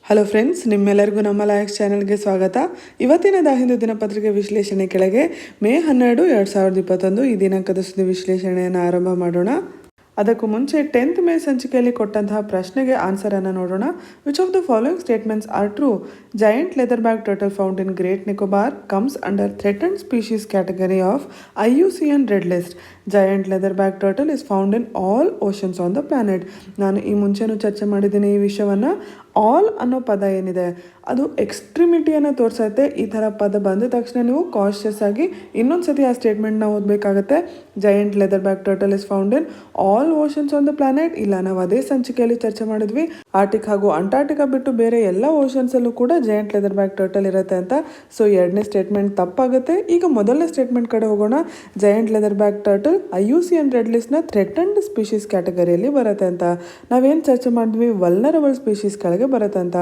Hello friends, ನಿಮ್ಮೆಲ್ಲರಿಗೂ ನಮ್ಮ likes ಚಾನೆಲ್ಗೆ ಸ್ವಾಗತ. ಇವತ್ತಿನ ಹಿಂದೂ ದಿನಪತ್ರಿಕೆ ವಿಶ್ಲೇಷಣೆ ಕೆಳಗೆ ಮೇ 12, 2021 ಈ ದಿನಾಂಕದ ಸುದ್ದಿ ವಿಶ್ಲೇಷಣೆಯನ್ನು ಆರಂಭ ಮಾಡೋಣ. ಅದಕ್ಕೂ ಮುಂಚೆ 10th ಮೇ ಸಂಚಿಕೆಯಲ್ಲಿ ಕೊಟ್ಟಂತಹ ಪ್ರಶ್ನೆಗೆ ಆನ್ಸರ್ ಅನ್ನು ನೋಡೋಣ. Which of the following statements are true? Giant leatherback turtle found in Great Nicobar comes under threatened species category of IUCN Red List. Giant leatherback turtle is found in all oceans on the planet. ನಾನು ಈ ಮುಂಚೆನೂ ಚರ್ಚೆ ಮಾಡಿದ್ದೀನಿ ಈ ವಿಷಯವನ್ನು. All ಅನ್ನೋ ಪದ ಏನಿದೆ ಅದು ಎಕ್ಸ್ಟ್ರಿಮಿಟಿಯನ್ನು ತೋರಿಸುತ್ತೆ. ಈ ಥರ ಪದ ಬಂದ ತಕ್ಷಣ ನೀವು ಕಾನ್ಷಿಯಸ್ ಆಗಿ ಇನ್ನೊಂದ್ಸತಿ ಆ ಸ್ಟೇಟ್ಮೆಂಟ್ನ ಓದಬೇಕಾಗತ್ತೆ. Giant leather turtle is found in all oceans on the planet. ಇಲ್ಲ, ನಾವು ಅದೇ ಸಂಚಿಕೆಯಲ್ಲಿ ಚರ್ಚೆ ಮಾಡಿದ್ವಿ. ಆರ್ಟಿಕ್ ಹಾಗೂ ಅಂಟಾರ್ಟಿಕಾ ಬಿಟ್ಟು ಬೇರೆ ಎಲ್ಲ ಓಷನ್ಸಲ್ಲೂ ಕೂಡ ಜೈಂಟ್ ಲೆದರ್ ಟರ್ಟಲ್ ಇರುತ್ತೆ ಅಂತ. ಸೊ ಎರಡನೇ ಸ್ಟೇಟ್ಮೆಂಟ್ ತಪ್ಪಾಗುತ್ತೆ. ಈಗ ಮೊದಲನೇ ಸ್ಟೇಟ್ಮೆಂಟ್ ಕಡೆ ಹೋಗೋಣ. Giant leather turtle IUCN red ಲಿಸ್ಟ್ನ ಥ್ರೆಟನ್ಡ್ ಸ್ಪೀಶೀಸ್ ಕ್ಯಾಟಗರಿಯಲ್ಲಿ ಬರುತ್ತೆ ಅಂತ. ನಾವೇನು ಚರ್ಚೆ ಮಾಡಿದ್ವಿ, ವಲ್ನರಬಲ್ ಸ್ಪೀಶೀಸ್ ಕೆಳಗೆ ಬರುತ್ತೆ ಅಂತ.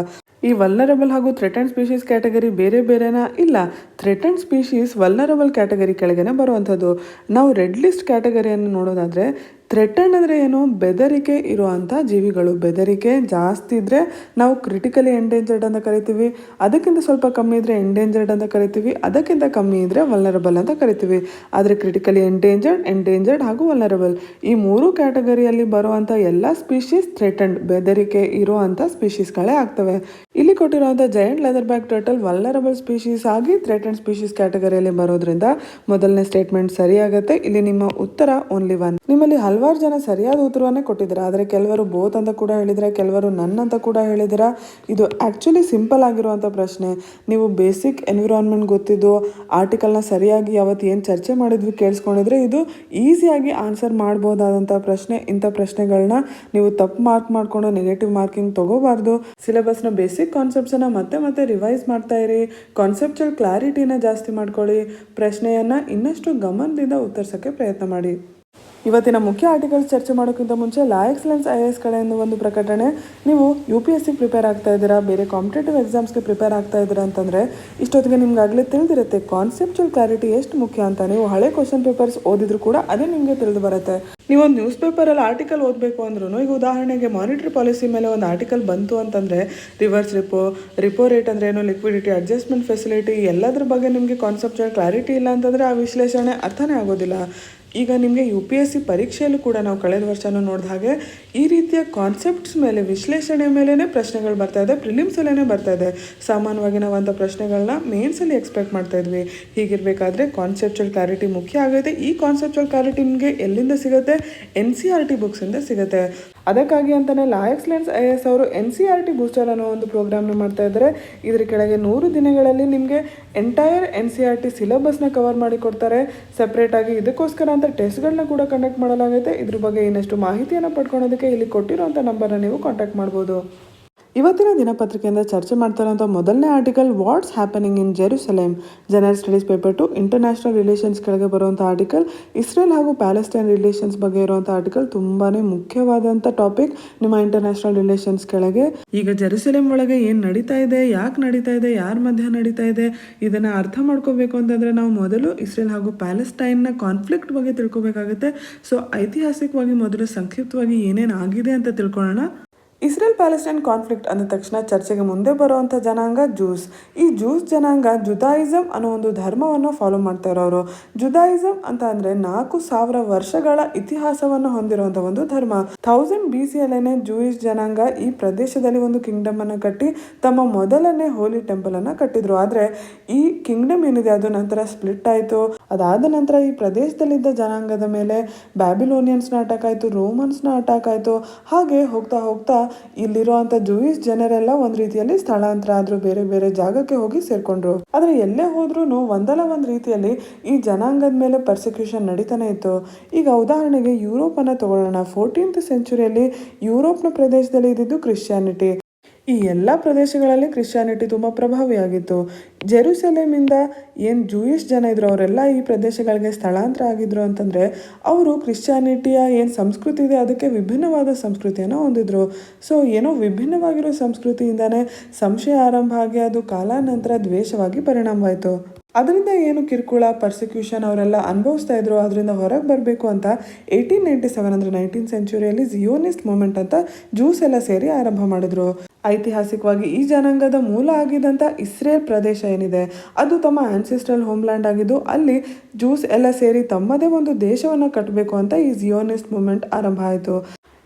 ಈ ವಲ್ನರಬಲ್ ಹಾಗೂ ಥ್ರೆಟನ್ಡ್ ಸ್ಪೀಶೀಸ್ ಕ್ಯಾಟಗರಿ ಬೇರೆ ಬೇರೆನಾ? ಇಲ್ಲ, ಥ್ರೆಟನ್ಡ್ ಸ್ಪೀಶೀಸ್ ವಲ್ನರಬಲ್ ಕ್ಯಾಟಗರಿ ಕೆಳಗೇನೆ ಬರುವಂಥದ್ದು. ನಾವು ರೆಡ್ ಲಿಸ್ಟ್ ಕ್ಯಾಟಗರಿಯನ್ನು ನೋಡೋದಾದರೆ ಥ್ರೆಟನ್ಡ್ ಅಂದರೆ ಏನು? ಬೆದರಿಕೆ ಇರುವಂಥ ಜೀವಿಗಳು. ಬೆದರಿಕೆ ಜಾಸ್ತಿ ಇದ್ದರೆ ನಾವು ಕ್ರಿಟಿಕಲಿ ಎಂಡೇಂಜರ್ಡ್ ಅಂತ ಕರಿತೀವಿ. ಅದಕ್ಕಿಂತ ಸ್ವಲ್ಪ ಕಮ್ಮಿ ಇದ್ದರೆ ಎಂಡೇಂಜರ್ಡ್ ಅಂತ ಕರಿತೀವಿ. ಅದಕ್ಕಿಂತ ಕಮ್ಮಿ ಇದ್ದರೆ ವಲ್ನರಬಲ್ ಅಂತ ಕರಿತೀವಿ. ಆದರೆ ಕ್ರಿಟಿಕಲಿ ಎಂಡೇಂಜರ್ಡ್ ಹಾಗೂ ವಲ್ನರಬಲ್ ಈ ಮೂರು ಕ್ಯಾಟಗರಿಯಲ್ಲಿ ಬರುವಂಥ ಎಲ್ಲ ಸ್ಪೀಶೀಸ್ ಥ್ರೆಟನ್ಡ್, ಬೆದರಿಕೆ ಇರುವಂಥ ಸ್ಪೀಶೀಸ್ಗಳೇ ಆಗ್ತವೆ. ಇಲ್ಲಿ ಕೊಟ್ಟಿರುವಂಥ ಜೈಂಟ್ ಲೆದರ್ಬ್ಯಾಕ್ ಟರ್ಟಲ್ ವಲ್ನರಬಲ್ ಸ್ಪೀಶೀಸ್ ಆಗಿ ಥ್ರೆಟನ್ಡ್ ಸ್ಪೀಶೀಸ್ ಕ್ಯಾಟಗರಿಯಲ್ಲಿ ಬರೋದ್ರಿಂದ ಮೊದಲನೇ ಸ್ಟೇಟ್ಮೆಂಟ್ ಸರಿಯಾಗುತ್ತೆ. ಇಲ್ಲಿ ನಿಮ್ಮ ಉತ್ತರ ಓನ್ಲಿ 1. ನಿಮ್ಮಲ್ಲಿ ಹಲವಾರು ಜನ ಸರಿಯಾದ ಉತ್ತರವನ್ನೇ ಕೊಟ್ಟಿದ್ದೀರಾ. ಆದರೆ ಕೆಲವರು ಬೋತ್ ಅಂತ ಕೂಡ ಹೇಳಿದ್ರೆ, ಕೆಲವರು ನನ್ ಅಂತ ಕೂಡ ಹೇಳಿದ್ದೀರಾ. ಇದು ಆ್ಯಕ್ಚುಲಿ ಸಿಂಪಲ್ ಆಗಿರುವಂಥ ಪ್ರಶ್ನೆ. ನೀವು ಬೇಸಿಕ್ ಎನ್ವಿರಾನ್ಮೆಂಟ್ ಗೊತ್ತಿದ್ದು ಆರ್ಟಿಕಲ್ನ ಸರಿಯಾಗಿ ಅವತ್ತು ಏನು ಚರ್ಚೆ ಮಾಡಿದ್ವಿ ಕೇಳಿಸ್ಕೊಂಡಿದ್ರೆ ಇದು ಈಸಿಯಾಗಿ ಆನ್ಸರ್ ಮಾಡ್ಬೋದಾದಂಥ ಪ್ರಶ್ನೆ. ಇಂಥ ಪ್ರಶ್ನೆಗಳನ್ನ ನೀವು ತಪ್ಪು ಮಾರ್ಕ್ ಮಾಡಿಕೊಂಡು ನೆಗೆಟಿವ್ ಮಾರ್ಕಿಂಗ್ ತಗೋಬಾರ್ದು. ಸಿಲೆಬಸ್ನ ಬೇಸಿಕ್ ಕಾನ್ಸೆಪ್ಟ್ಸನ್ನು ಮತ್ತೆ ರಿವೈಸ್ ಮಾಡ್ತಾ ಇರಿ. ಕಾನ್ಸೆಪ್ಚುಯಲ್ ಕ್ಲಾರಿಟಿನ ಜಾಸ್ತಿ ಮಾಡ್ಕೊಳ್ಳಿ. ಪ್ರಶ್ನೆಯನ್ನು ಇನ್ನಷ್ಟು ಗಮನದಿಂದ ಉತ್ತರಿಸೋಕ್ಕೆ ಪ್ರಯತ್ನ ಮಾಡಿ. ಇವತ್ತಿನ ಮುಖ್ಯ ಆರ್ಟಿಕಲ್ಸ್ ಚರ್ಚೆ ಮಾಡೋಕ್ಕಿಂತ ಮುಂಚೆ ಲಾ ಎಕ್ಸಲೆನ್ಸ್ IAS ಕಡೆಯಿಂದ ಒಂದು ಪ್ರಕಟಣೆ. ನೀವು UPSC ಪ್ರಿಪೇರ್ ಆಗ್ತಾ ಇದ್ದೀರಾ, ಬೇರೆ ಕಾಂಪಿಟೇಟಿವ್ ಎಕ್ಸಾಮ್ಸ್ಗೆ ಪ್ರಿಪೇರ್ ಆಗ್ತಾ ಇದ್ದೀರಾ ಅಂತಂದರೆ ಇಷ್ಟೊತ್ತಿಗೆ ನಿಮ್ಗಾಗಲೇ ತಿಳಿದಿರುತ್ತೆ ಕಾನ್ಸೆಪ್ಚುಯಲ್ ಕ್ಲಾರಿಟಿ ಎಷ್ಟು ಮುಖ್ಯ ಅಂತ. ನೀವು ಹಳೆ ಕ್ವಶನ್ ಪೇಪರ್ಸ್ ಓದಿದ್ರು ಕೂಡ ಅದೇ ನಿಮಗೆ ತಿಳಿದು ಬರುತ್ತೆ. ನೀವೊಂದು ನ್ಯೂಸ್ ಪೇಪರಲ್ಲಿ ಆರ್ಟಿಕಲ್ ಓದಬೇಕು ಅಂದ್ರೂ, ಈಗ ಉದಾಹರಣೆಗೆ ಮಾನಿಟರಿ ಪಾಲಿಸಿ ಮೇಲೆ ಒಂದು ಆರ್ಟಿಕಲ್ ಬಂತು ಅಂತಂದರೆ ರಿವರ್ಸ್ ರಿಪೋ ರೇಟ್ ಅಂದರೆ ಏನು, ಲಿಕ್ವಿಡಿಟಿ ಅಡ್ಜಸ್ಟ್ಮೆಂಟ್ ಫೆಸಿಲಿಟಿ, ಎಲ್ಲದ್ರ ಬಗ್ಗೆ ನಿಮಗೆ ಕಾನ್ಸೆಪ್ಚುಯಲ್ ಕ್ಲಾರಿಟಿ ಇಲ್ಲ ಅಂತಂದರೆ ಆ ವಿಶ್ಲೇಷಣೆ ಅರ್ಥನೇ ಆಗೋದಿಲ್ಲ. ಈಗ ನಿಮಗೆ UPSC ಪರೀಕ್ಷೆಯಲ್ಲೂ ಕೂಡ ನಾವು ಕಳೆದ ವರ್ಷನೂ ನೋಡಿದ ಹಾಗೆ ಈ ರೀತಿಯ ಕಾನ್ಸೆಪ್ಟ್ಸ್ ಮೇಲೆ, ವಿಶ್ಲೇಷಣೆ ಮೇಲೇ ಪ್ರಶ್ನೆಗಳು ಬರ್ತಾ ಇದೆ. ಪ್ರಿಲಿಮ್ಸಲ್ಲೇ ಬರ್ತಾ ಇದೆ. ಸಾಮಾನ್ಯವಾಗಿ ನಾವು ಅಂಥ ಪ್ರಶ್ನೆಗಳನ್ನ ಮೇನ್ಸಲ್ಲಿ ಎಕ್ಸ್ಪೆಕ್ಟ್ ಮಾಡ್ತಾ ಇದ್ವಿ. ಹೀಗಿರಬೇಕಾದ್ರೆ ಕಾನ್ಸೆಪ್ಚುಯಲ್ ಕ್ಲಾರಿಟಿ ಮುಖ್ಯ ಆಗುತ್ತೆ. ಈ ಕಾನ್ಸೆಪ್ಚುಯಲ್ ಕ್ಲಾರಿಟಿ ನಿಮಗೆ ಎಲ್ಲಿಂದ ಸಿಗುತ್ತೆ? NCERT ಬುಕ್ಸಿಂದ ಸಿಗುತ್ತೆ. ಅದಕ್ಕಾಗಿ ಅಂತಲೇ ಲಾ ಎಕ್ಸಲೆನ್ಸ್ IAS ಅವರು NCERT ಬೂಸ್ಟರ್ ಅನ್ನೋ ಒಂದು ಪ್ರೋಗ್ರಾಮ್ನ ಮಾಡ್ತಾ ಇದ್ದಾರೆ. ಇದರ ಕೆಳಗೆ 100 ದಿನಗಳಲ್ಲಿ ನಿಮಗೆ ಎಂಟೈರ್ NCERT ಸಿಲೆಬಸ್ನ ಕವರ್ ಮಾಡಿ ಕೊಡ್ತಾರೆ. ಸಪ್ರೇಟಾಗಿ ಇದಕ್ಕೋಸ್ಕರ ಅಂತ ಟೆಸ್ಟ್ಗಳನ್ನ ಕೂಡ ಕಂಡಕ್ಟ್ ಮಾಡಲಾಗುತ್ತೆ. ಇದ್ರ ಬಗ್ಗೆ ಇನ್ನಷ್ಟು ಮಾಹಿತಿಯನ್ನು ಪಡ್ಕೊಳ್ಳೋದಕ್ಕೆ ಇಲ್ಲಿ ಕೊಟ್ಟಿರುವಂಥ ನಂಬರ್ನ ನೀವು ಕಾಂಟ್ಯಾಕ್ಟ್ ಮಾಡ್ಬೋದು. ಇವತ್ತಿನ ದಿನಪತ್ರಿಕೆಯಿಂದ ಚರ್ಚೆ ಮಾಡ್ತಾ ಇರುವಂಥ ಮೊದಲನೇ article, what's happening in Jerusalem, general studies paper 2 international relations ಕೆಳಗೆ ಬರುವಂಥ ಆರ್ಟಿಕಲ್. ಇಸ್ರೇಲ್ ಹಾಗೂ ಪ್ಯಾಲೆಸ್ಟೈನ್ ರಿಲೇಷನ್ಸ್ ಬಗ್ಗೆ ಇರುವಂಥ ಆರ್ಟಿಕಲ್. ತುಂಬಾ ಮುಖ್ಯವಾದಂಥ ಟಾಪಿಕ್ ನಿಮ್ಮ ಇಂಟರ್ನ್ಯಾಷನಲ್ ರಿಲೇಷನ್ಸ್ ಕೆಳಗೆ. ಈಗ ಜೆರುಸಲೇಮ್ ಒಳಗೆ ಏನು ನಡೀತಾ ಇದೆ, ಯಾಕೆ ನಡೀತಾ ಇದೆ, ಯಾರ ಮಧ್ಯೆ ನಡೀತಾ ಇದೆ, ಇದನ್ನು ಅರ್ಥ ಮಾಡ್ಕೋಬೇಕು ಅಂತಂದರೆ ನಾವು ಮೊದಲು ಇಸ್ರೇಲ್ ಹಾಗೂ ಪ್ಯಾಲೆಸ್ಟೈನ್ನ ಕಾನ್ಫ್ಲಿಕ್ಟ್ ಬಗ್ಗೆ ತಿಳ್ಕೊಬೇಕಾಗುತ್ತೆ. ಸೊ ಐತಿಹಾಸಿಕವಾಗಿ ಮೊದಲು ಸಂಕ್ಷಿಪ್ತವಾಗಿ ಏನೇನು ಆಗಿದೆ ಅಂತ ತಿಳ್ಕೊಳ್ಳೋಣ. ಇಸ್ರೇಲ್ ಪ್ಯಾಲೆಸ್ಟೈನ್ ಕಾನ್ಫ್ಲಿಕ್ಟ್ ಅಂದ ತಕ್ಷಣ ಚರ್ಚೆಗೆ ಮುಂದೆ ಬರುವಂಥ ಜನಾಂಗ ಜೂಸ್. ಈ ಜೂಸ್ ಜನಾಂಗ ಜುದಾಯಿಸಮ್ ಅನ್ನೋ ಒಂದು ಧರ್ಮವನ್ನು ಫಾಲೋ ಮಾಡ್ತಾ ಇರೋರು. ಜುದಾಯಿಸಮ್ ಅಂತ ಅಂದರೆ 4000 ವರ್ಷಗಳ ಇತಿಹಾಸವನ್ನು ಹೊಂದಿರುವಂಥ ಒಂದು ಧರ್ಮ. 1000 BCಯಲ್ಲೇನೆ ಜೂಯಿಷ್ ಜನಾಂಗ ಈ ಪ್ರದೇಶದಲ್ಲಿ ಒಂದು ಕಿಂಗ್ಡಮ್ ಅನ್ನು ಕಟ್ಟಿ ತಮ್ಮ ಮೊದಲನೇ ಹೋಲಿ ಟೆಂಪಲ್ ಅನ್ನು ಕಟ್ಟಿದ್ರು. ಆದರೆ ಈ ಕಿಂಗ್ಡಮ್ ಏನಿದೆ ಅದು ನಂತರ ಸ್ಪ್ಲಿಟ್ ಆಯಿತು. ಅದಾದ ನಂತರ ಈ ಪ್ರದೇಶದಲ್ಲಿದ್ದ ಜನಾಂಗದ ಮೇಲೆ ಬ್ಯಾಬಿಲೋನಿಯನ್ಸ್ನ ಅಟ್ಯಾಕ್ ಆಯಿತು, ರೋಮನ್ಸ್ನ ಅಟ್ಯಾಕ್ ಆಯಿತು. ಹಾಗೆ ಹೋಗ್ತಾ ಹೋಗ್ತಾ ಇಲ್ಲಿರುವಂಥ ಜೂಯಿಷ್ ಜನರೆಲ್ಲ ಒಂದು ರೀತಿಯಲ್ಲಿ ಸ್ಥಳಾಂತರ ಆದ್ರು, ಬೇರೆ ಬೇರೆ ಜಾಗಕ್ಕೆ ಹೋಗಿ ಸೇರ್ಕೊಂಡ್ರು. ಆದ್ರೆ ಎಲ್ಲೇ ಹೋದ್ರೂ ಒಂದಲ್ಲ ಒಂದು ರೀತಿಯಲ್ಲಿ ಈ ಜನಾಂಗದ ಮೇಲೆ ಪರ್ಸಿಕ್ಯೂಷನ್ ನಡೀತಾನೆ ಇತ್ತು. ಈಗ ಉದಾಹರಣೆಗೆ ಯುರೋಪ್ ಅನ್ನ ತಗೊಳ್ಳೋಣ. 14th ಸೆಂಚುರಿಯಲ್ಲಿ ಯುರೋಪ್ನ ಪ್ರದೇಶದಲ್ಲಿ ಇದ್ದಿದ್ದು ಕ್ರಿಶ್ಚಿಯಾನಿಟಿ. ಈ ಎಲ್ಲ ಪ್ರದೇಶಗಳಲ್ಲಿ ಕ್ರಿಶ್ಚಿಯಾನಿಟಿ ತುಂಬ ಪ್ರಭಾವಿಯಾಗಿತ್ತು. ಜೆರುಸಲೇಮಿಂದ ಏನು ಜೂಯಿಷ್ ಜನ ಇದ್ರು ಅವರೆಲ್ಲ ಈ ಪ್ರದೇಶಗಳಿಗೆ ಸ್ಥಳಾಂತರ ಆಗಿದ್ರು ಅಂತಂದರೆ ಅವರು ಕ್ರಿಶ್ಚಿಯಾನಿಟಿಯ ಏನು ಸಂಸ್ಕೃತಿ ಇದೆ ಅದಕ್ಕೆ ವಿಭಿನ್ನವಾದ ಸಂಸ್ಕೃತಿಯನ್ನು ಹೊಂದಿದ್ರು. ಸೊ ಏನೋ ವಿಭಿನ್ನವಾಗಿರೋ ಸಂಸ್ಕೃತಿಯಿಂದನೇ ಸಂಶಯ ಆರಂಭ ಆಗಿ ಅದು ಕಾಲಾನಂತರ ದ್ವೇಷವಾಗಿ ಪರಿಣಾಮವಾಯಿತು. ಅದರಿಂದ ಏನು ಕಿರುಕುಳ, ಪರ್ಸಿಕ್ಯೂಷನ್ ಅವರೆಲ್ಲ ಅನುಭವಿಸ್ತಾ ಇದ್ರು. ಅದರಿಂದ ಹೊರಗೆ ಬರಬೇಕು ಅಂತ 1897 ಅಂದರೆ 19th ಸೆಂಚುರಿಯಲ್ಲಿ ಜಿಯೋನಿಸ್ಟ್ ಮೂವ್ಮೆಂಟ್ ಅಂತ ಜೂಸ್ ಎಲ್ಲ ಸೇರಿ ಆರಂಭ ಮಾಡಿದ್ರು. ಐತಿಹಾಸಿಕವಾಗಿ ಈ ಜನಾಂಗದ ಮೂಲ ಆಗಿದ್ದಂಥ ಇಸ್ರೇಲ್ ಪ್ರದೇಶ ಏನಿದೆ ಅದು ತಮ್ಮ ಆನ್ಸಿಸ್ಟ್ರಲ್ ಹೋಮ್ಲ್ಯಾಂಡ್ ಆಗಿದ್ದು ಅಲ್ಲಿ ಜೂಸ್ ಎಲ್ಲ ಸೇರಿ ತಮ್ಮದೇ ಒಂದು ದೇಶವನ್ನು ಕಟ್ಟಬೇಕು ಅಂತ ಈ ಜಿಯೋನಿಸ್ಟ್ ಮೂಮೆಂಟ್ ಆರಂಭ ಆಯಿತು.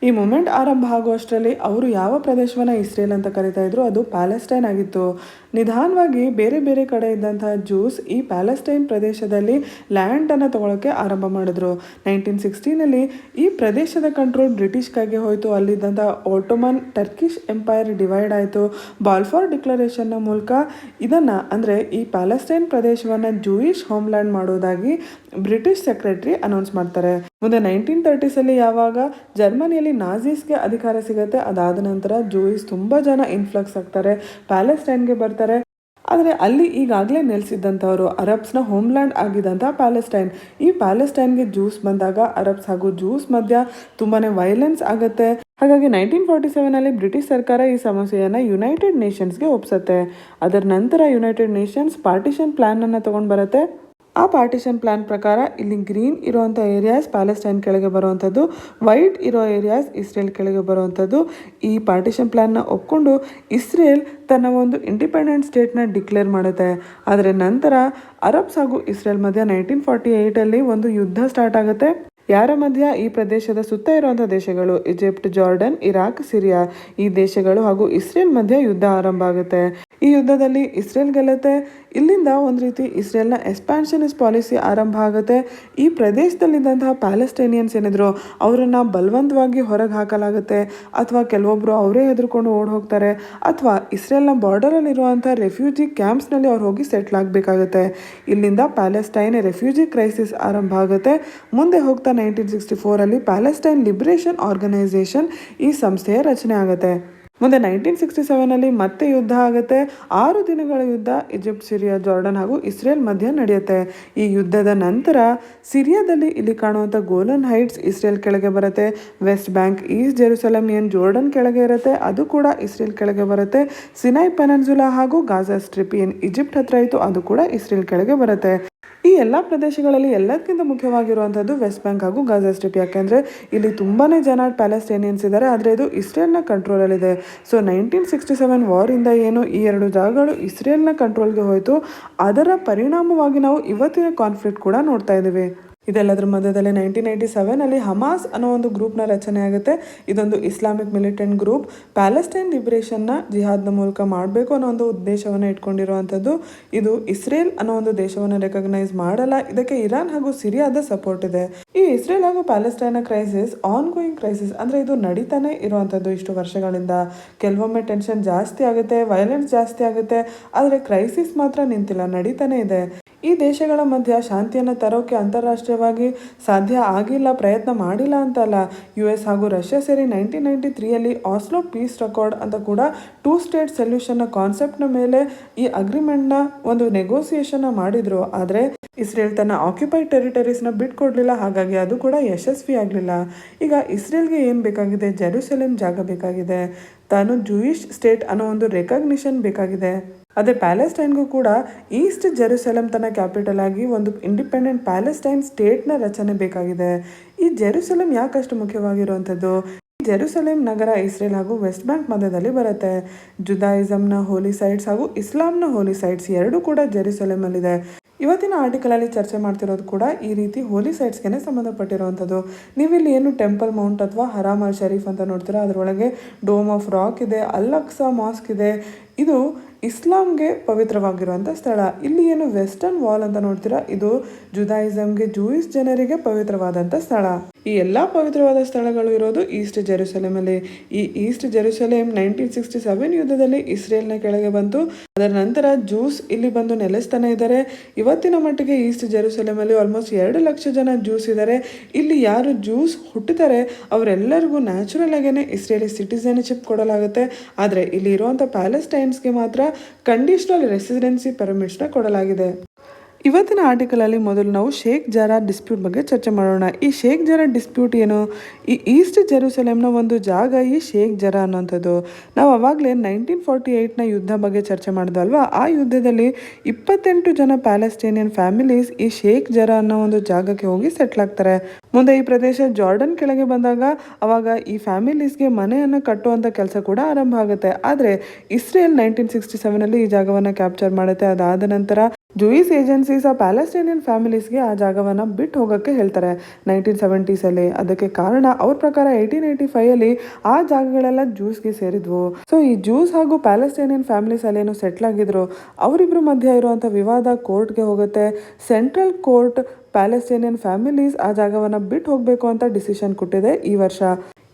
ಈ ಮೂಮೆಂಟ್ ಆರಂಭ ಆಗುವಷ್ಟರಲ್ಲಿ ಅವರು ಯಾವ ಪ್ರದೇಶವನ್ನು ಇಸ್ರೇಲ್ ಅಂತ ಕರಿತಾ ಇದ್ರು ಅದು ಪ್ಯಾಲೆಸ್ಟೈನ್ ಆಗಿತ್ತು. ನಿಧಾನವಾಗಿ ಬೇರೆ ಬೇರೆ ಕಡೆ ಇದ್ದಂತಹ ಜೂಸ್ ಈ ಪ್ಯಾಲೆಸ್ಟೈನ್ ಪ್ರದೇಶದಲ್ಲಿ ಲ್ಯಾಂಡನ್ನು ತಗೊಳ್ಳೋಕ್ಕೆ ಆರಂಭ ಮಾಡಿದ್ರು. 1916ನಲ್ಲಿ ಈ ಪ್ರದೇಶದ ಕಂಟ್ರೋಲ್ ಬ್ರಿಟಿಷ್ ಕೈಗೆ ಹೋಯಿತು. ಅಲ್ಲಿದ್ದಂಥ ಆಟೋಮನ್ ಟರ್ಕಿಷ್ ಎಂಪೈರ್ ಡಿವೈಡ್ ಆಯಿತು. ಬಾಲ್ಫೋರ್ ಡಿಕ್ಲರೇಷನ್ನ ಮೂಲಕ ಇದನ್ನು ಅಂದರೆ ಈ ಪ್ಯಾಲೆಸ್ಟೈನ್ ಪ್ರದೇಶವನ್ನು ಜೂಯಿಷ್ ಹೋಮ್ಲ್ಯಾಂಡ್ ಮಾಡೋದಾಗಿ ಬ್ರಿಟಿಷ್ ಸೆಕ್ರೆಟರಿ ಅನೌನ್ಸ್ ಮಾಡ್ತಾರೆ. ಮುಂದೆ 1930ಸಲ್ಲಿ ಯಾವಾಗ ಜರ್ಮನಿಯಲ್ಲಿ ನಾಜೀಸ್ಗೆ ಅಧಿಕಾರ ಸಿಗುತ್ತೆ ಅದಾದ ನಂತರ ಜೂಯಿಸ್ ತುಂಬ ಜನ ಇನ್ಫ್ಲಕ್ಸ್ ಆಗ್ತಾರೆ, ಪ್ಯಾಲೆಸ್ಟೈನ್ಗೆ ಬರ್ತಾರೆ. ಆದರೆ ಅಲ್ಲಿ ಈಗಾಗಲೇ ನೆಲೆಸಿದ್ದಂಥವ್ರು ಅರಬ್ಸ್ನ ಹೋಮ್ಲ್ಯಾಂಡ್ ಆಗಿದ್ದಂಥ ಪ್ಯಾಲೆಸ್ಟೈನ್, ಈ ಪ್ಯಾಲೆಸ್ಟೈನ್ಗೆ ಜೂಸ್ ಬಂದಾಗ ಅರಬ್ಸ್ ಹಾಗೂ ಜೂಸ್ ಮಧ್ಯ ತುಂಬಾ ವೈಲೆನ್ಸ್ ಆಗುತ್ತೆ. ಹಾಗಾಗಿ 1947ನಲ್ಲಿ ಬ್ರಿಟಿಷ್ ಸರ್ಕಾರ ಈ ಸಮಸ್ಯೆಯನ್ನು ಯುನೈಟೆಡ್ ನೇಷನ್ಸ್ಗೆ ಒಪ್ಸುತ್ತೆ. ಅದರ ನಂತರ ಯುನೈಟೆಡ್ ನೇಷನ್ಸ್ ಪಾರ್ಟಿಷನ್ ಪ್ಲ್ಯಾನನ್ನು ತೊಗೊಂಡು ಬರುತ್ತೆ. ಆ ಪಾರ್ಟಿಷನ್ ಪ್ಲ್ಯಾನ್ ಪ್ರಕಾರ ಇಲ್ಲಿ ಗ್ರೀನ್ ಇರೋವಂಥ ಏರಿಯಾಸ್ ಪ್ಯಾಲೆಸ್ಟೈನ್ ಕೆಳಗೆ ಬರುವಂಥದ್ದು, ವೈಟ್ ಇರೋ ಏರಿಯಾಸ್ ಇಸ್ರೇಲ್ ಕೆಳಗೆ ಬರುವಂಥದ್ದು. ಈ ಪಾರ್ಟಿಷನ್ ಪ್ಲ್ಯಾನ್ನ ಒಪ್ಕೊಂಡು ಇಸ್ರೇಲ್ ತನ್ನ ಒಂದು ಇಂಡಿಪೆಂಡೆಂಟ್ ಸ್ಟೇಟ್ನ ಡಿಕ್ಲೇರ್ ಮಾಡುತ್ತೆ. ಆದರೆ ನಂತರ ಅರಬ್ಸ್ ಹಾಗೂ ಇಸ್ರೇಲ್ ಮಧ್ಯ 1948ಅಲ್ಲಿ ಒಂದು ಯುದ್ಧ ಸ್ಟಾರ್ಟ್ ಆಗುತ್ತೆ. ಯಾರ ಮಧ್ಯ? ಈ ಪ್ರದೇಶದ ಸುತ್ತ ಇರುವಂಥ ದೇಶಗಳು ಈಜಿಪ್ಟ್, ಜಾರ್ಡನ್, ಇರಾಕ್, ಸಿರಿಯಾ ಈ ದೇಶಗಳು ಹಾಗೂ ಇಸ್ರೇಲ್ ಮಧ್ಯ ಯುದ್ಧ ಆರಂಭ ಆಗುತ್ತೆ. ಈ ಯುದ್ಧದಲ್ಲಿ ಇಸ್ರೇಲ್ ಗೆಲ್ಲುತ್ತೆ. ಇಲ್ಲಿಂದ ಒಂದು ರೀತಿ ಇಸ್ರೇಲ್ನ ಎಕ್ಸ್ಪ್ಯಾನ್ಷನಿಸ್ಟ್ ಪಾಲಿಸಿ ಆರಂಭ ಆಗುತ್ತೆ. ಈ ಪ್ರದೇಶದಲ್ಲಿದ್ದಂತಹ ಪ್ಯಾಲೆಸ್ಟೈನಿಯನ್ಸ್ ಏನಿದ್ರು ಅವರನ್ನು ಬಲವಂತವಾಗಿ ಹೊರಗೆ ಹಾಕಲಾಗುತ್ತೆ, ಅಥವಾ ಕೆಲವೊಬ್ಬರು ಅವರೇ ಹೆದರ್ಕೊಂಡು ಓಡಿ ಹೋಗ್ತಾರೆ, ಅಥವಾ ಇಸ್ರೇಲ್ನ ಬಾರ್ಡರಲ್ಲಿರುವಂಥ ರೆಫ್ಯೂಜಿ ಕ್ಯಾಂಪ್ಸ್ನಲ್ಲಿ ಅವ್ರು ಹೋಗಿ ಸೆಟ್ಲ್ ಆಗಬೇಕಾಗುತ್ತೆ. ಇಲ್ಲಿಂದ ಪ್ಯಾಲೆಸ್ಟೈನ್ ರೆಫ್ಯೂಜಿ ಕ್ರೈಸಿಸ್ ಆರಂಭ ಆಗುತ್ತೆ. ಮುಂದೆ ಹೋಗ್ತಾ 1964ಅಲ್ಲಿ ಪ್ಯಾಲೆಸ್ಟೈನ್ ಲಿಬರೇಷನ್ ಆರ್ಗನೈಸೇಷನ್ ಈ ಸಂಸ್ಥೆಯ ರಚನೆ ಆಗುತ್ತೆ. ಮುಂದೆ 1967ನಲ್ಲಿ ಮತ್ತೆ ಯುದ್ಧ ಆಗುತ್ತೆ. 6 ದಿನಗಳ ಯುದ್ಧ ಈಜಿಪ್ಟ್, ಸಿರಿಯಾ, ಜಾರ್ಡನ್ ಹಾಗೂ ಇಸ್ರೇಲ್ ಮಧ್ಯ ನಡೆಯುತ್ತೆ. ಈ ಯುದ್ಧದ ನಂತರ ಸಿರಿಯಾದಲ್ಲಿ ಇಲ್ಲಿ ಕಾಣುವಂಥ ಗೋಲನ್ ಹೈಟ್ಸ್ ಇಸ್ರೇಲ್ ಕೆಳಗೆ ಬರುತ್ತೆ. ವೆಸ್ಟ್ ಬ್ಯಾಂಕ್, ಈಸ್ಟ್ ಜೆರುಸಲಮ್ ಏನು ಜೋರ್ಡನ್ ಕೆಳಗೆ ಇರುತ್ತೆ ಅದು ಕೂಡ ಇಸ್ರೇಲ್ ಕೆಳಗೆ ಬರುತ್ತೆ. ಸಿನೈ ಪೆನಿನ್ಸುಲಾ ಹಾಗೂ ಗಾಜಾ ಸ್ಟ್ರಿಪ್ ಏನು ಈಜಿಪ್ಟ್ ಹತ್ರ ಇತ್ತು ಅದು ಕೂಡ ಇಸ್ರೇಲ್ ಕೆಳಗೆ ಬರುತ್ತೆ. ಈ ಎಲ್ಲ ಪ್ರದೇಶಗಳಲ್ಲಿ ಎಲ್ಲದಕ್ಕಿಂತ ಮುಖ್ಯವಾಗಿರುವಂಥದ್ದು ವೆಸ್ಟ್ ಬ್ಯಾಂಕ್ ಹಾಗೂ ಗಾಜಾ ಸ್ಟ್ರಿಪ್. ಯಾಕೆಂದರೆ ಇಲ್ಲಿ ತುಂಬಾ ಜನ ಪ್ಯಾಲೆಸ್ಟೈನಿಯನ್ಸ್ ಇದ್ದಾರೆ, ಆದರೆ ಇದು ಇಸ್ರೇಲ್ನ ಕಂಟ್ರೋಲಲ್ಲಿದೆ. ಸೊ 1967 ವಾರಿಂದ ಏನು ಈ 2 ಜಾಗಗಳು ಇಸ್ರೇಲ್ನ ಕಂಟ್ರೋಲ್ಗೆ ಹೋಯಿತು, ಅದರ ಪರಿಣಾಮವಾಗಿ ನಾವು ಇವತ್ತಿನ ಕಾನ್ಫ್ಲಿಕ್ಟ್ ಕೂಡ ನೋಡ್ತಾ ಇದ್ದೀವಿ. ಇದೆಲ್ಲದರ ಮಧ್ಯದಲ್ಲಿ 1987ನಲ್ಲಿ ಹಮಾಸ್ ಅನ್ನೋ ಒಂದು ಗ್ರೂಪ್ನ ರಚನೆ ಆಗುತ್ತೆ. ಇದೊಂದು ಇಸ್ಲಾಮಿಕ್ ಮಿಲಿಟೆಂಟ್ ಗ್ರೂಪ್. ಪ್ಯಾಲೆಸ್ಟೈನ್ ಲಿಬರೇಷನ್ನ ಜಿಹಾದ್ನ ಮೂಲಕ ಮಾಡಬೇಕು ಅನ್ನೋ ಒಂದು ಉದ್ದೇಶವನ್ನು ಇಟ್ಕೊಂಡಿರುವಂಥದ್ದು. ಇದು ಇಸ್ರೇಲ್ ಅನ್ನೋ ಒಂದು ದೇಶವನ್ನು ರೆಕಗ್ನೈಸ್ ಮಾಡಲ್ಲ. ಇದಕ್ಕೆ ಇರಾನ್ ಹಾಗೂ ಸಿರಿಯಾದ ಸಪೋರ್ಟ್ ಇದೆ. ಈ ಇಸ್ರೇಲ್ ಹಾಗೂ ಪ್ಯಾಲೆಸ್ಟೈನ್ನ ಕ್ರೈಸಿಸ್ ಆನ್ ಗೋಯಿಂಗ್ ಕ್ರೈಸಿಸ್, ಅಂದರೆ ಇದು ನಡೀತಾನೆ ಇರುವಂಥದ್ದು ಇಷ್ಟು ವರ್ಷಗಳಿಂದ. ಕೆಲವೊಮ್ಮೆ ಟೆನ್ಷನ್ ಜಾಸ್ತಿ ಆಗುತ್ತೆ, ವೈಲೆನ್ಸ್ ಜಾಸ್ತಿ ಆಗುತ್ತೆ, ಆದರೆ ಕ್ರೈಸಿಸ್ ಮಾತ್ರ ನಿಂತಿಲ್ಲ, ನಡೀತಾನೆ ಇದೆ. ಈ ದೇಶಗಳ ಮಧ್ಯ ಶಾಂತಿಯನ್ನು ತರೋಕೆ ಅಂತಾರಾಷ್ಟ್ರೀಯವಾಗಿ ಸಾಧ್ಯ ಆಗಿಲ್ಲ, ಪ್ರಯತ್ನ ಮಾಡಿಲ್ಲ ಅಂತಲ್ಲ. US ಹಾಗೂ ರಷ್ಯಾ ಸೇರಿ 1993ಯಲ್ಲಿ ಆಸ್ಲೋ ಪೀಸ್ ರೆಕಾರ್ಡ್ ಅಂತ ಕೂಡ 2 ಸ್ಟೇಟ್ ಸೊಲ್ಯೂಷನ್ನ ಕಾನ್ಸೆಪ್ಟ್ನ ಮೇಲೆ ಈ ಅಗ್ರಿಮೆಂಟ್ನ ಒಂದು ನೆಗೋಸಿಯೇಷನ್ನ ಮಾಡಿದ್ರು. ಆದರೆ ಇಸ್ರೇಲ್ ತನ್ನ ಆಕ್ಯುಪೈಡ್ ಟೆರಿಟರೀಸ್ನ ಬಿಟ್ಕೊಡ್ಲಿಲ್ಲ, ಹಾಗಾಗಿ ಅದು ಕೂಡ ಯಶಸ್ವಿ ಆಗಲಿಲ್ಲ. ಈಗ ಇಸ್ರೇಲ್ಗೆ ಏನು ಬೇಕಾಗಿದೆ? ಜೆರುಸಲೆಮ್ ಜಾಗ ಬೇಕಾಗಿದೆ. ತಾನು ಜೂಯಿಷ್ ಸ್ಟೇಟ್ ಅನ್ನೋ ಒಂದು ರೆಕಗ್ನಿಷನ್ ಬೇಕಾಗಿದೆ. ಅದೇ ಪ್ಯಾಲೆಸ್ಟೈನ್ಗೂ ಕೂಡ ಈಸ್ಟ್ ಜೆರುಸಲೆಮ್ ತನ್ನ ಕ್ಯಾಪಿಟಲ್ ಆಗಿ ಒಂದು ಇಂಡಿಪೆಂಡೆಂಟ್ ಪ್ಯಾಲೆಸ್ಟೈನ್ ಸ್ಟೇಟ್ನ ರಚನೆ ಬೇಕಾಗಿದೆ. ಈ ಜೆರುಸಲೆಮ್ ಯಾಕಷ್ಟು ಮುಖ್ಯವಾಗಿರುವಂಥದ್ದು? ಜೆರುಸಲೆಮ್ ನಗರ ಇಸ್ರೇಲ್ ಹಾಗೂ ವೆಸ್ಟ್ ಬ್ಯಾಂಕ್ ಮಧ್ಯದಲ್ಲಿ ಬರುತ್ತೆ. ಜುದಾಯಿಸಮ್ನ ಹೋಲಿ ಸೈಟ್ಸ್ ಹಾಗೂ ಇಸ್ಲಾಂನ ಹೋಲಿ ಸೈಟ್ಸ್ ಎರಡೂ ಕೂಡ ಜೆರುಸಲೆಮಲ್ಲಿದೆ. ಇವತ್ತಿನ ಆರ್ಟಿಕಲಲ್ಲಿ ಚರ್ಚೆ ಮಾಡ್ತಿರೋದು ಕೂಡ ಈ ರೀತಿ ಹೋಲಿ ಸೈಟ್ಸ್ಗೆ ಸಂಬಂಧಪಟ್ಟಿರುವಂಥದ್ದು. ನೀವಿಲ್ಲಿ ಏನು ಟೆಂಪಲ್ ಮೌಂಟ್ ಅಥವಾ ಹರಾಮ್ ಅಲ್ ಶರೀಫ್ ಅಂತ ನೋಡ್ತೀರಾ, ಅದರೊಳಗೆ ಡೋಮ್ ಆಫ್ ರಾಕ್ ಇದೆ, ಅಲ್ ಅಕ್ಸಾ ಮಾಸ್ಕ್ ಇದೆ. ಇದು ಇಸ್ಲಾಂಗೆ ಪವಿತ್ರವಾಗಿರುವಂಥ ಸ್ಥಳ. ಇಲ್ಲಿ ಏನು ವೆಸ್ಟರ್ನ್ ವಾಲ್ ಅಂತ ನೋಡ್ತೀರಾ, ಇದು ಜುದಾಯಿಸಮ್ಗೆ, ಜೂಯಿಸ್ ಜನರಿಗೆ ಪವಿತ್ರವಾದಂಥ ಸ್ಥಳ. ಈ ಎಲ್ಲ ಪವಿತ್ರವಾದ ಸ್ಥಳಗಳು ಇರೋದು ಈಸ್ಟ್ ಜೆರುಸಲೆಮಲ್ಲಿ. ಈ ಈಸ್ಟ್ ಜೆರುಸಲೆಮ್ 1967 ಯುದ್ಧದಲ್ಲಿ ಇಸ್ರೇಲ್ನ ಕೆಳಗೆ ಬಂತು. ಅದರ ನಂತರ ಜೂಸ್ ಇಲ್ಲಿ ಬಂದು ನೆಲೆಸ್ತಾನೆ ಇದ್ದಾರೆ. ಇವತ್ತಿನ ಮಟ್ಟಿಗೆ ಈಸ್ಟ್ ಜೆರುಸಲೆಮಲ್ಲಿ ಆಲ್ಮೋಸ್ಟ್ 2 ಲಕ್ಷ ಜನ ಜೂಸ್ ಇದ್ದಾರೆ. ಇಲ್ಲಿ ಯಾರು ಜೂಸ್ ಹುಟ್ಟುತ್ತಾರೆ ಅವರೆಲ್ಲರಿಗೂ ನ್ಯಾಚುರಲ್ ಆಗೇನೆ ಇಸ್ರೇಲಿ ಸಿಟಿಸನ್ಶಿಪ್ ಕೊಡಲಾಗುತ್ತೆ. ಆದರೆ ಇಲ್ಲಿ ಇರುವಂಥ ಪ್ಯಾಲೆಸ್ಟೈನ್ಸ್ಗೆ ಮಾತ್ರ ಕಂಡೀಷನಲ್ ರೆಸಿಡೆನ್ಸಿ ಪರ್ಮಿಟ್ಸ್ನ ಕೊಡಲಾಗಿದೆ. ಇವತ್ತಿನ ಆರ್ಟಿಕಲಲ್ಲಿ ಮೊದಲು ನಾವು ಶೇಖ್ ಜರಾ ಡಿಸ್ಪ್ಯೂಟ್ ಬಗ್ಗೆ ಚರ್ಚೆ ಮಾಡೋಣ. ಈ ಶೇಖ್ ಜರಾ ಡಿಸ್ಪ್ಯೂಟ್ ಏನು? ಈ ಈಸ್ಟ್ ಜೆರುಸಲೆಮ್ನ ಒಂದು ಜಾಗ ಈ ಶೇಖ್ ಜರಾ ಅನ್ನೋಂಥದ್ದು. ನಾವು ಅವಾಗಲೇ 1948ನ ಯುದ್ಧ ಬಗ್ಗೆ ಚರ್ಚೆ ಮಾಡಿದ್ವಲ್ವಾ, ಆ ಯುದ್ಧದಲ್ಲಿ 28 ಜನ ಪ್ಯಾಲೆಸ್ಟೈನಿಯನ್ ಫ್ಯಾಮಿಲೀಸ್ ಈ ಶೇಖ್ ಜರಾ ಅನ್ನೋ ಒಂದು ಜಾಗಕ್ಕೆ ಹೋಗಿ ಸೆಟ್ಲ್ ಆಗ್ತಾರೆ. ಮುಂದೆ ಈ ಪ್ರದೇಶ ಜಾರ್ಡನ್ ಕೆಳಗೆ ಬಂದಾಗ ಅವಾಗ ಈ ಫ್ಯಾಮಿಲೀಸ್ಗೆ ಮನೆಯನ್ನು ಕಟ್ಟುವಂಥ ಕೆಲಸ ಕೂಡ ಆರಂಭ ಆಗುತ್ತೆ. ಆದರೆ ಇಸ್ರೇಲ್ 1967 ಈ ಜಾಗವನ್ನು ಕ್ಯಾಪ್ಚರ್ ಮಾಡುತ್ತೆ. ಅದಾದ ನಂತರ ಜೂಯಿಸ್ ಏಜೆನ್ಸೀಸ್ ಆ ಪ್ಯಾಲೆಸ್ಟೈನಿಯನ್ ಫ್ಯಾಮಿಲೀಸ್ಗೆ ಆ ಜಾಗವನ್ನು ಬಿಟ್ಟು ಹೋಗೋಕ್ಕೆ ಹೇಳ್ತಾರೆ 1970s. ಅದಕ್ಕೆ ಕಾರಣ ಅವ್ರ ಪ್ರಕಾರ 1885 ಆ ಜಾಗಗಳೆಲ್ಲ ಜೂಸ್ಗೆ ಸೇರಿದ್ವು. ಸೊ ಈ ಜೂಸ್ ಹಾಗೂ ಪ್ಯಾಲೆಸ್ಟೈನಿಯನ್ ಫ್ಯಾಮಿಲೀಸ್ ಅಲ್ಲೇನು ಸೆಟ್ಲ್ ಆಗಿದ್ರು ಅವರಿಬ್ಬರ ಮಧ್ಯೆ ಇರುವಂಥ ವಿವಾದ ಕೋರ್ಟ್ಗೆ ಹೋಗುತ್ತೆ. ಸೆಂಟ್ರಲ್ ಕೋರ್ಟ್ ಪ್ಯಾಲೆಸ್ಟೈನಿಯನ್ ಫ್ಯಾಮಿಲೀಸ್ ಆ ಜಾಗವನ್ನು ಬಿಟ್ಟು ಹೋಗಬೇಕು ಅಂತ ಡಿಸಿಷನ್ ಕೊಟ್ಟಿದೆ ಈ ವರ್ಷ.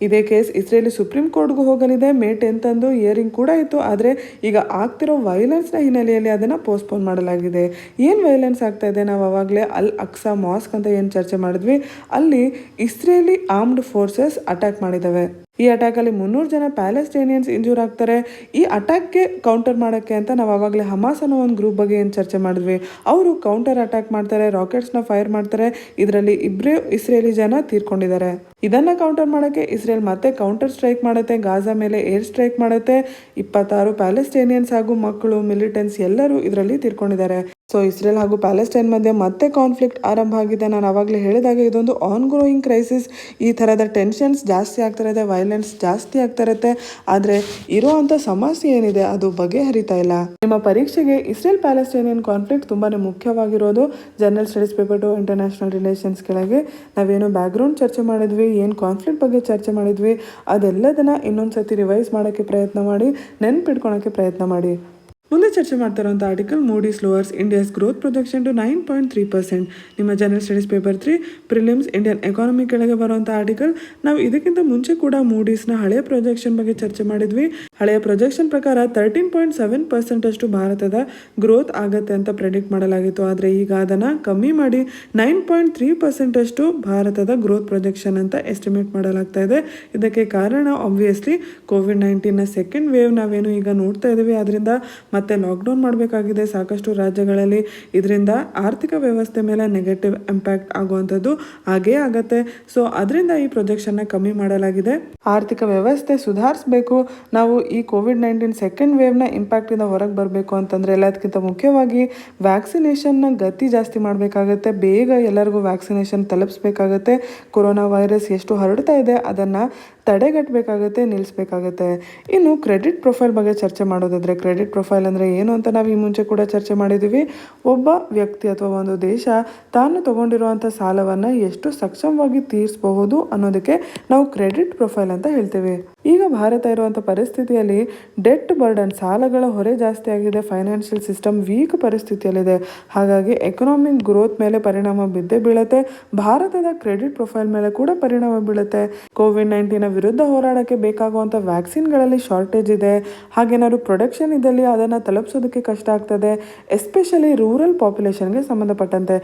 ಇದೇ ಕೇಸ್ ಇಸ್ರೇಲಿ ಸುಪ್ರೀಂ ಕೋರ್ಟ್ಗೂ ಹೋಗಲಿದೆ. May 10 ಹಿಯರಿಂಗ್ ಕೂಡ ಇತ್ತು. ಆದರೆ ಈಗ ಆಗ್ತಿರೋ ವೈಲೆನ್ಸ್ನ ಹಿನ್ನೆಲೆಯಲ್ಲಿ ಅದನ್ನು ಪೋಸ್ಟ್ಪೋನ್ ಮಾಡಲಾಗಿದೆ. ಏನು ವೈಲೆನ್ಸ್ ಆಗ್ತಾ ಇದೆ? ನಾವು ಅವಾಗಲೇ ಅಲ್ ಅಕ್ಸಾ ಮಾಸ್ಕ್ ಅಂತ ಏನು ಚರ್ಚೆ ಮಾಡಿದ್ವಿ, ಅಲ್ಲಿ ಇಸ್ರೇಲಿ ಆರ್ಮ್ಡ್ ಫೋರ್ಸಸ್ ಅಟ್ಯಾಕ್ ಮಾಡಿದ್ದಾವೆ. ಈ ಅಟ್ಯಾಕಲ್ಲಿ 300 ಜನ ಪ್ಯಾಲೆಸ್ಟೈನಿಯನ್ಸ್ ಇಂಜೂರ್ ಆಗ್ತಾರೆ. ಈ ಅಟ್ಯಾಕ್ಗೆ ಕೌಂಟರ್ ಮಾಡೋಕ್ಕೆ ಅಂತ ನಾವು ಆವಾಗಲೇ ಹಮಾಸ್ ಅನ್ನೋ ಒಂದು ಗ್ರೂಪ್ ಬಗ್ಗೆ ಏನು ಚರ್ಚೆ ಮಾಡಿದ್ವಿ, ಅವರು ಕೌಂಟರ್ ಅಟ್ಯಾಕ್ ಮಾಡ್ತಾರೆ, ರಾಕೆಟ್ಸ್ನ ಫೈರ್ ಮಾಡ್ತಾರೆ. ಇದರಲ್ಲಿ 2 ಇಸ್ರೇಲಿ ಜನ ತೀರ್ಕೊಂಡಿದ್ದಾರೆ. ಇದನ್ನ ಕೌಂಟರ್ ಮಾಡೋಕ್ಕೆ ಇಸ್ರೇಲ್ ಮತ್ತೆ ಕೌಂಟರ್ ಸ್ಟ್ರೈಕ್ ಮಾಡುತ್ತೆ. ಗಾಜಾ ಮೇಲೆ ಏರ್ ಸ್ಟ್ರೈಕ್ ಮಾಡುತ್ತೆ. 26 ಪ್ಯಾಲೆಸ್ಟೈನಿಯನ್ಸ್ ಹಾಗೂ ಮಕ್ಕಳು, ಮಿಲಿಟೆಂಟ್ಸ್ ಎಲ್ಲರೂ ಇದರಲ್ಲಿ ತೀರ್ಕೊಂಡಿದ್ದಾರೆ. ಸೊ ಇಸ್ರೇಲ್ ಹಾಗೂ ಪ್ಯಾಲೆಸ್ಟೈನ್ ಮಧ್ಯೆ ಮತ್ತೆ ಕಾನ್ಫ್ಲಿಕ್ಟ್ ಆರಂಭ ಆಗಿದೆ. ನಾನು ಆವಾಗಲೇ ಹೇಳಿದಾಗ ಇದೊಂದು ಆನ್ ಗ್ರೋಯಿಂಗ್ ಕ್ರೈಸಿಸ್. ಈ ಥರದ ಟೆನ್ಷನ್ಸ್ ಜಾಸ್ತಿ ಆಗ್ತಾ ಇರುತ್ತೆ, ವೈಲೆನ್ಸ್ ಜಾಸ್ತಿ ಆಗ್ತಾ ಇರುತ್ತೆ. ಆದರೆ ಇರುವಂಥ ಸಮಸ್ಯೆ ಏನಿದೆ ಅದು ಬಗೆಹರಿತಾ ಇಲ್ಲ. ನಿಮ್ಮ ಪರೀಕ್ಷೆಗೆ ಇಸ್ರೇಲ್ ಪ್ಯಾಲೆಸ್ಟೈನಿಯನ್ ಕಾನ್ಫ್ಲಿಕ್ಟ್ ತುಂಬಾ ಮುಖ್ಯವಾಗಿರೋದು. General studies paper 2 international relations ಕೆಳಗೆ ನಾವೇನು ಬ್ಯಾಕ್ಗ್ರೌಂಡ್ ಚರ್ಚೆ ಮಾಡಿದ್ವಿ, ಏನು ಕಾನ್ಫ್ಲಿಕ್ಟ್ ಬಗ್ಗೆ ಚರ್ಚೆ ಮಾಡಿದ್ವಿ, ಅದೆಲ್ಲದನ್ನ ಇನ್ನೊಂದ್ಸತಿ ರಿವೈಸ್ ಮಾಡೋಕ್ಕೆ ಪ್ರಯತ್ನ ಮಾಡಿ, ನೆನ್ಪಿಟ್ಕೊಳಕ್ಕೆ ಪ್ರಯತ್ನ ಮಾಡಿ. ಮುಂದೆ ಚರ್ಚೆ ಮಾಡ್ತಾ ಇರುವಂಥ article Moody's lowers India's growth projection to 9.3%. ನಿಮ್ಮ general studies paper 3 prelims Indian economy ಕೆಳಗೆ ಬರುವಂಥ ಆರ್ಟಿಕಲ್. ನಾವು ಇದಕ್ಕಿಂತ ಮುಂಚೆ ಕೂಡ ಮೂಡೀಸ್ನ ಹಳೆಯ ಪ್ರೊಜೆಕ್ಷನ್ ಬಗ್ಗೆ ಚರ್ಚೆ ಮಾಡಿದ್ವಿ. ಹಳೆಯ ಪ್ರೊಜೆಕ್ಷನ್ ಪ್ರಕಾರ 13.7% ಅಷ್ಟು ಭಾರತದ ಗ್ರೋತ್ ಆಗತ್ತೆ ಅಂತ ಪ್ರೆಡಿಕ್ಟ್ ಮಾಡಲಾಗಿತ್ತು. ಆದರೆ ಈಗ ಅದನ್ನು ಕಮ್ಮಿ ಮಾಡಿ 9.3% ಅಷ್ಟು ಭಾರತದ ಗ್ರೋತ್ ಪ್ರೊಜೆಕ್ಷನ್ ಅಂತ ಎಸ್ಟಿಮೇಟ್ ಮಾಡಲಾಗ್ತಾ ಇದೆ. ಇದಕ್ಕೆ ಕಾರಣ ಆಬ್ವಿಯಸ್ಲಿ ಕೋವಿಡ್-19ನ ಸೆಕೆಂಡ್ ವೇವ್ ನಾವೇನು ಈಗ ನೋಡ್ತಾ ಇದ್ದೀವಿ, ಅದರಿಂದ ಮತ್ತೆ ಲಾಕ್ಡೌನ್ ಮಾಡಬೇಕಾಗಿದೆ ಸಾಕಷ್ಟು ರಾಜ್ಯಗಳಲ್ಲಿ. ಇದರಿಂದ ಆರ್ಥಿಕ ವ್ಯವಸ್ಥೆ ಮೇಲೆ ನೆಗೆಟಿವ್ ಇಂಪ್ಯಾಕ್ಟ್ ಆಗುವಂಥದ್ದು ಹಾಗೇ ಆಗತ್ತೆ. ಸೊ ಅದರಿಂದ ಈ ಪ್ರೊಜೆಕ್ಷನ್ನ ಕಮ್ಮಿ ಮಾಡಲಾಗಿದೆ. ಆರ್ಥಿಕ ವ್ಯವಸ್ಥೆ ಸುಧಾರಿಸಬೇಕು. ನಾವು ಈ ಕೋವಿಡ್-19 ಸೆಕೆಂಡ್ ವೇವ್ನ ಇಂಪ್ಯಾಕ್ಟಿಂದ ಹೊರಗೆ ಬರಬೇಕು ಅಂತಂದರೆ ಎಲ್ಲದಕ್ಕಿಂತ ಮುಖ್ಯವಾಗಿ ವ್ಯಾಕ್ಸಿನೇಷನ್ನ ಗತಿ ಜಾಸ್ತಿ ಮಾಡಬೇಕಾಗತ್ತೆ. ಬೇಗ ಎಲ್ಲರಿಗೂ ವ್ಯಾಕ್ಸಿನೇಷನ್ ತಲುಪಿಸ್ಬೇಕಾಗತ್ತೆ. ಕೊರೋನಾ ವೈರಸ್ ಎಷ್ಟು ಹರಡ್ತಾ ಇದೆ ಅದನ್ನು ತಡೆಗಟ್ಟಬೇಕಾಗತ್ತೆ, ನಿಲ್ಲಿಸಬೇಕಾಗತ್ತೆ. ಇನ್ನು ಕ್ರೆಡಿಟ್ ಪ್ರೊಫೈಲ್ ಬಗ್ಗೆ ಚರ್ಚೆ ಮಾಡೋದಾದರೆ, ಕ್ರೆಡಿಟ್ ಪ್ರೊಫೈಲ್ ಅಂದರೆ ಏನು ಅಂತ ನಾವು ಈ ಮುಂಚೆ ಕೂಡ ಚರ್ಚೆ ಮಾಡಿದ್ದೀವಿ. ಒಬ್ಬ ವ್ಯಕ್ತಿ ಅಥವಾ ಒಂದು ದೇಶ ತಾನು ತಗೊಂಡಿರುವಂಥ ಸಾಲವನ್ನು ಎಷ್ಟು ಸಕ್ಷಮವಾಗಿ ತೀರಿಸಬಹುದು ಅನ್ನೋದಕ್ಕೆ ನಾವು ಕ್ರೆಡಿಟ್ ಪ್ರೊಫೈಲ್ ಅಂತ ಹೇಳ್ತೇವೆ. ಈಗ ಭಾರತ ಇರುವಂಥ ಪರಿಸ್ಥಿತಿಯಲ್ಲಿ ಡೆಟ್ ಬರ್ಡನ್, ಸಾಲಗಳ ಹೊರೆ ಜಾಸ್ತಿ ಆಗಿದೆ. ಫೈನಾನ್ಷಿಯಲ್ ಸಿಸ್ಟಮ್ ವೀಕ್ ಪರಿಸ್ಥಿತಿಯಲ್ಲಿದೆ. ಹಾಗಾಗಿ ಎಕನಾಮಿಕ್ ಗ್ರೋತ್ ಮೇಲೆ ಪರಿಣಾಮ ಬಿದ್ದೇ ಬೀಳುತ್ತೆ. ಭಾರತದ ಕ್ರೆಡಿಟ್ ಪ್ರೊಫೈಲ್ ಮೇಲೆ ಕೂಡ ಪರಿಣಾಮ ಬೀಳುತ್ತೆ. ಕೋವಿಡ್-19 ವಿರುದ್ಧ ಹೋರಾಡಕ್ಕೆ ಬೇಕಾಗುವಂಥ ವ್ಯಾಕ್ಸಿನ್ಗಳಲ್ಲಿ ಶಾರ್ಟೇಜ್ ಇದೆ. ಹಾಗೇನಾದ್ರು ಪ್ರೊಡಕ್ಷನ್ ಇದ್ದಲ್ಲಿ ಅದನ್ನು ತಲುಪಿಸೋದಕ್ಕೆ ಕಷ್ಟ ಆಗ್ತದೆ, ಎಸ್ಪೆಷಲಿ ರೂರಲ್ ಪಾಪ್ಯುಲೇಷನ್ಗೆ ಸಂಬಂಧಪಟ್ಟಂತೆ.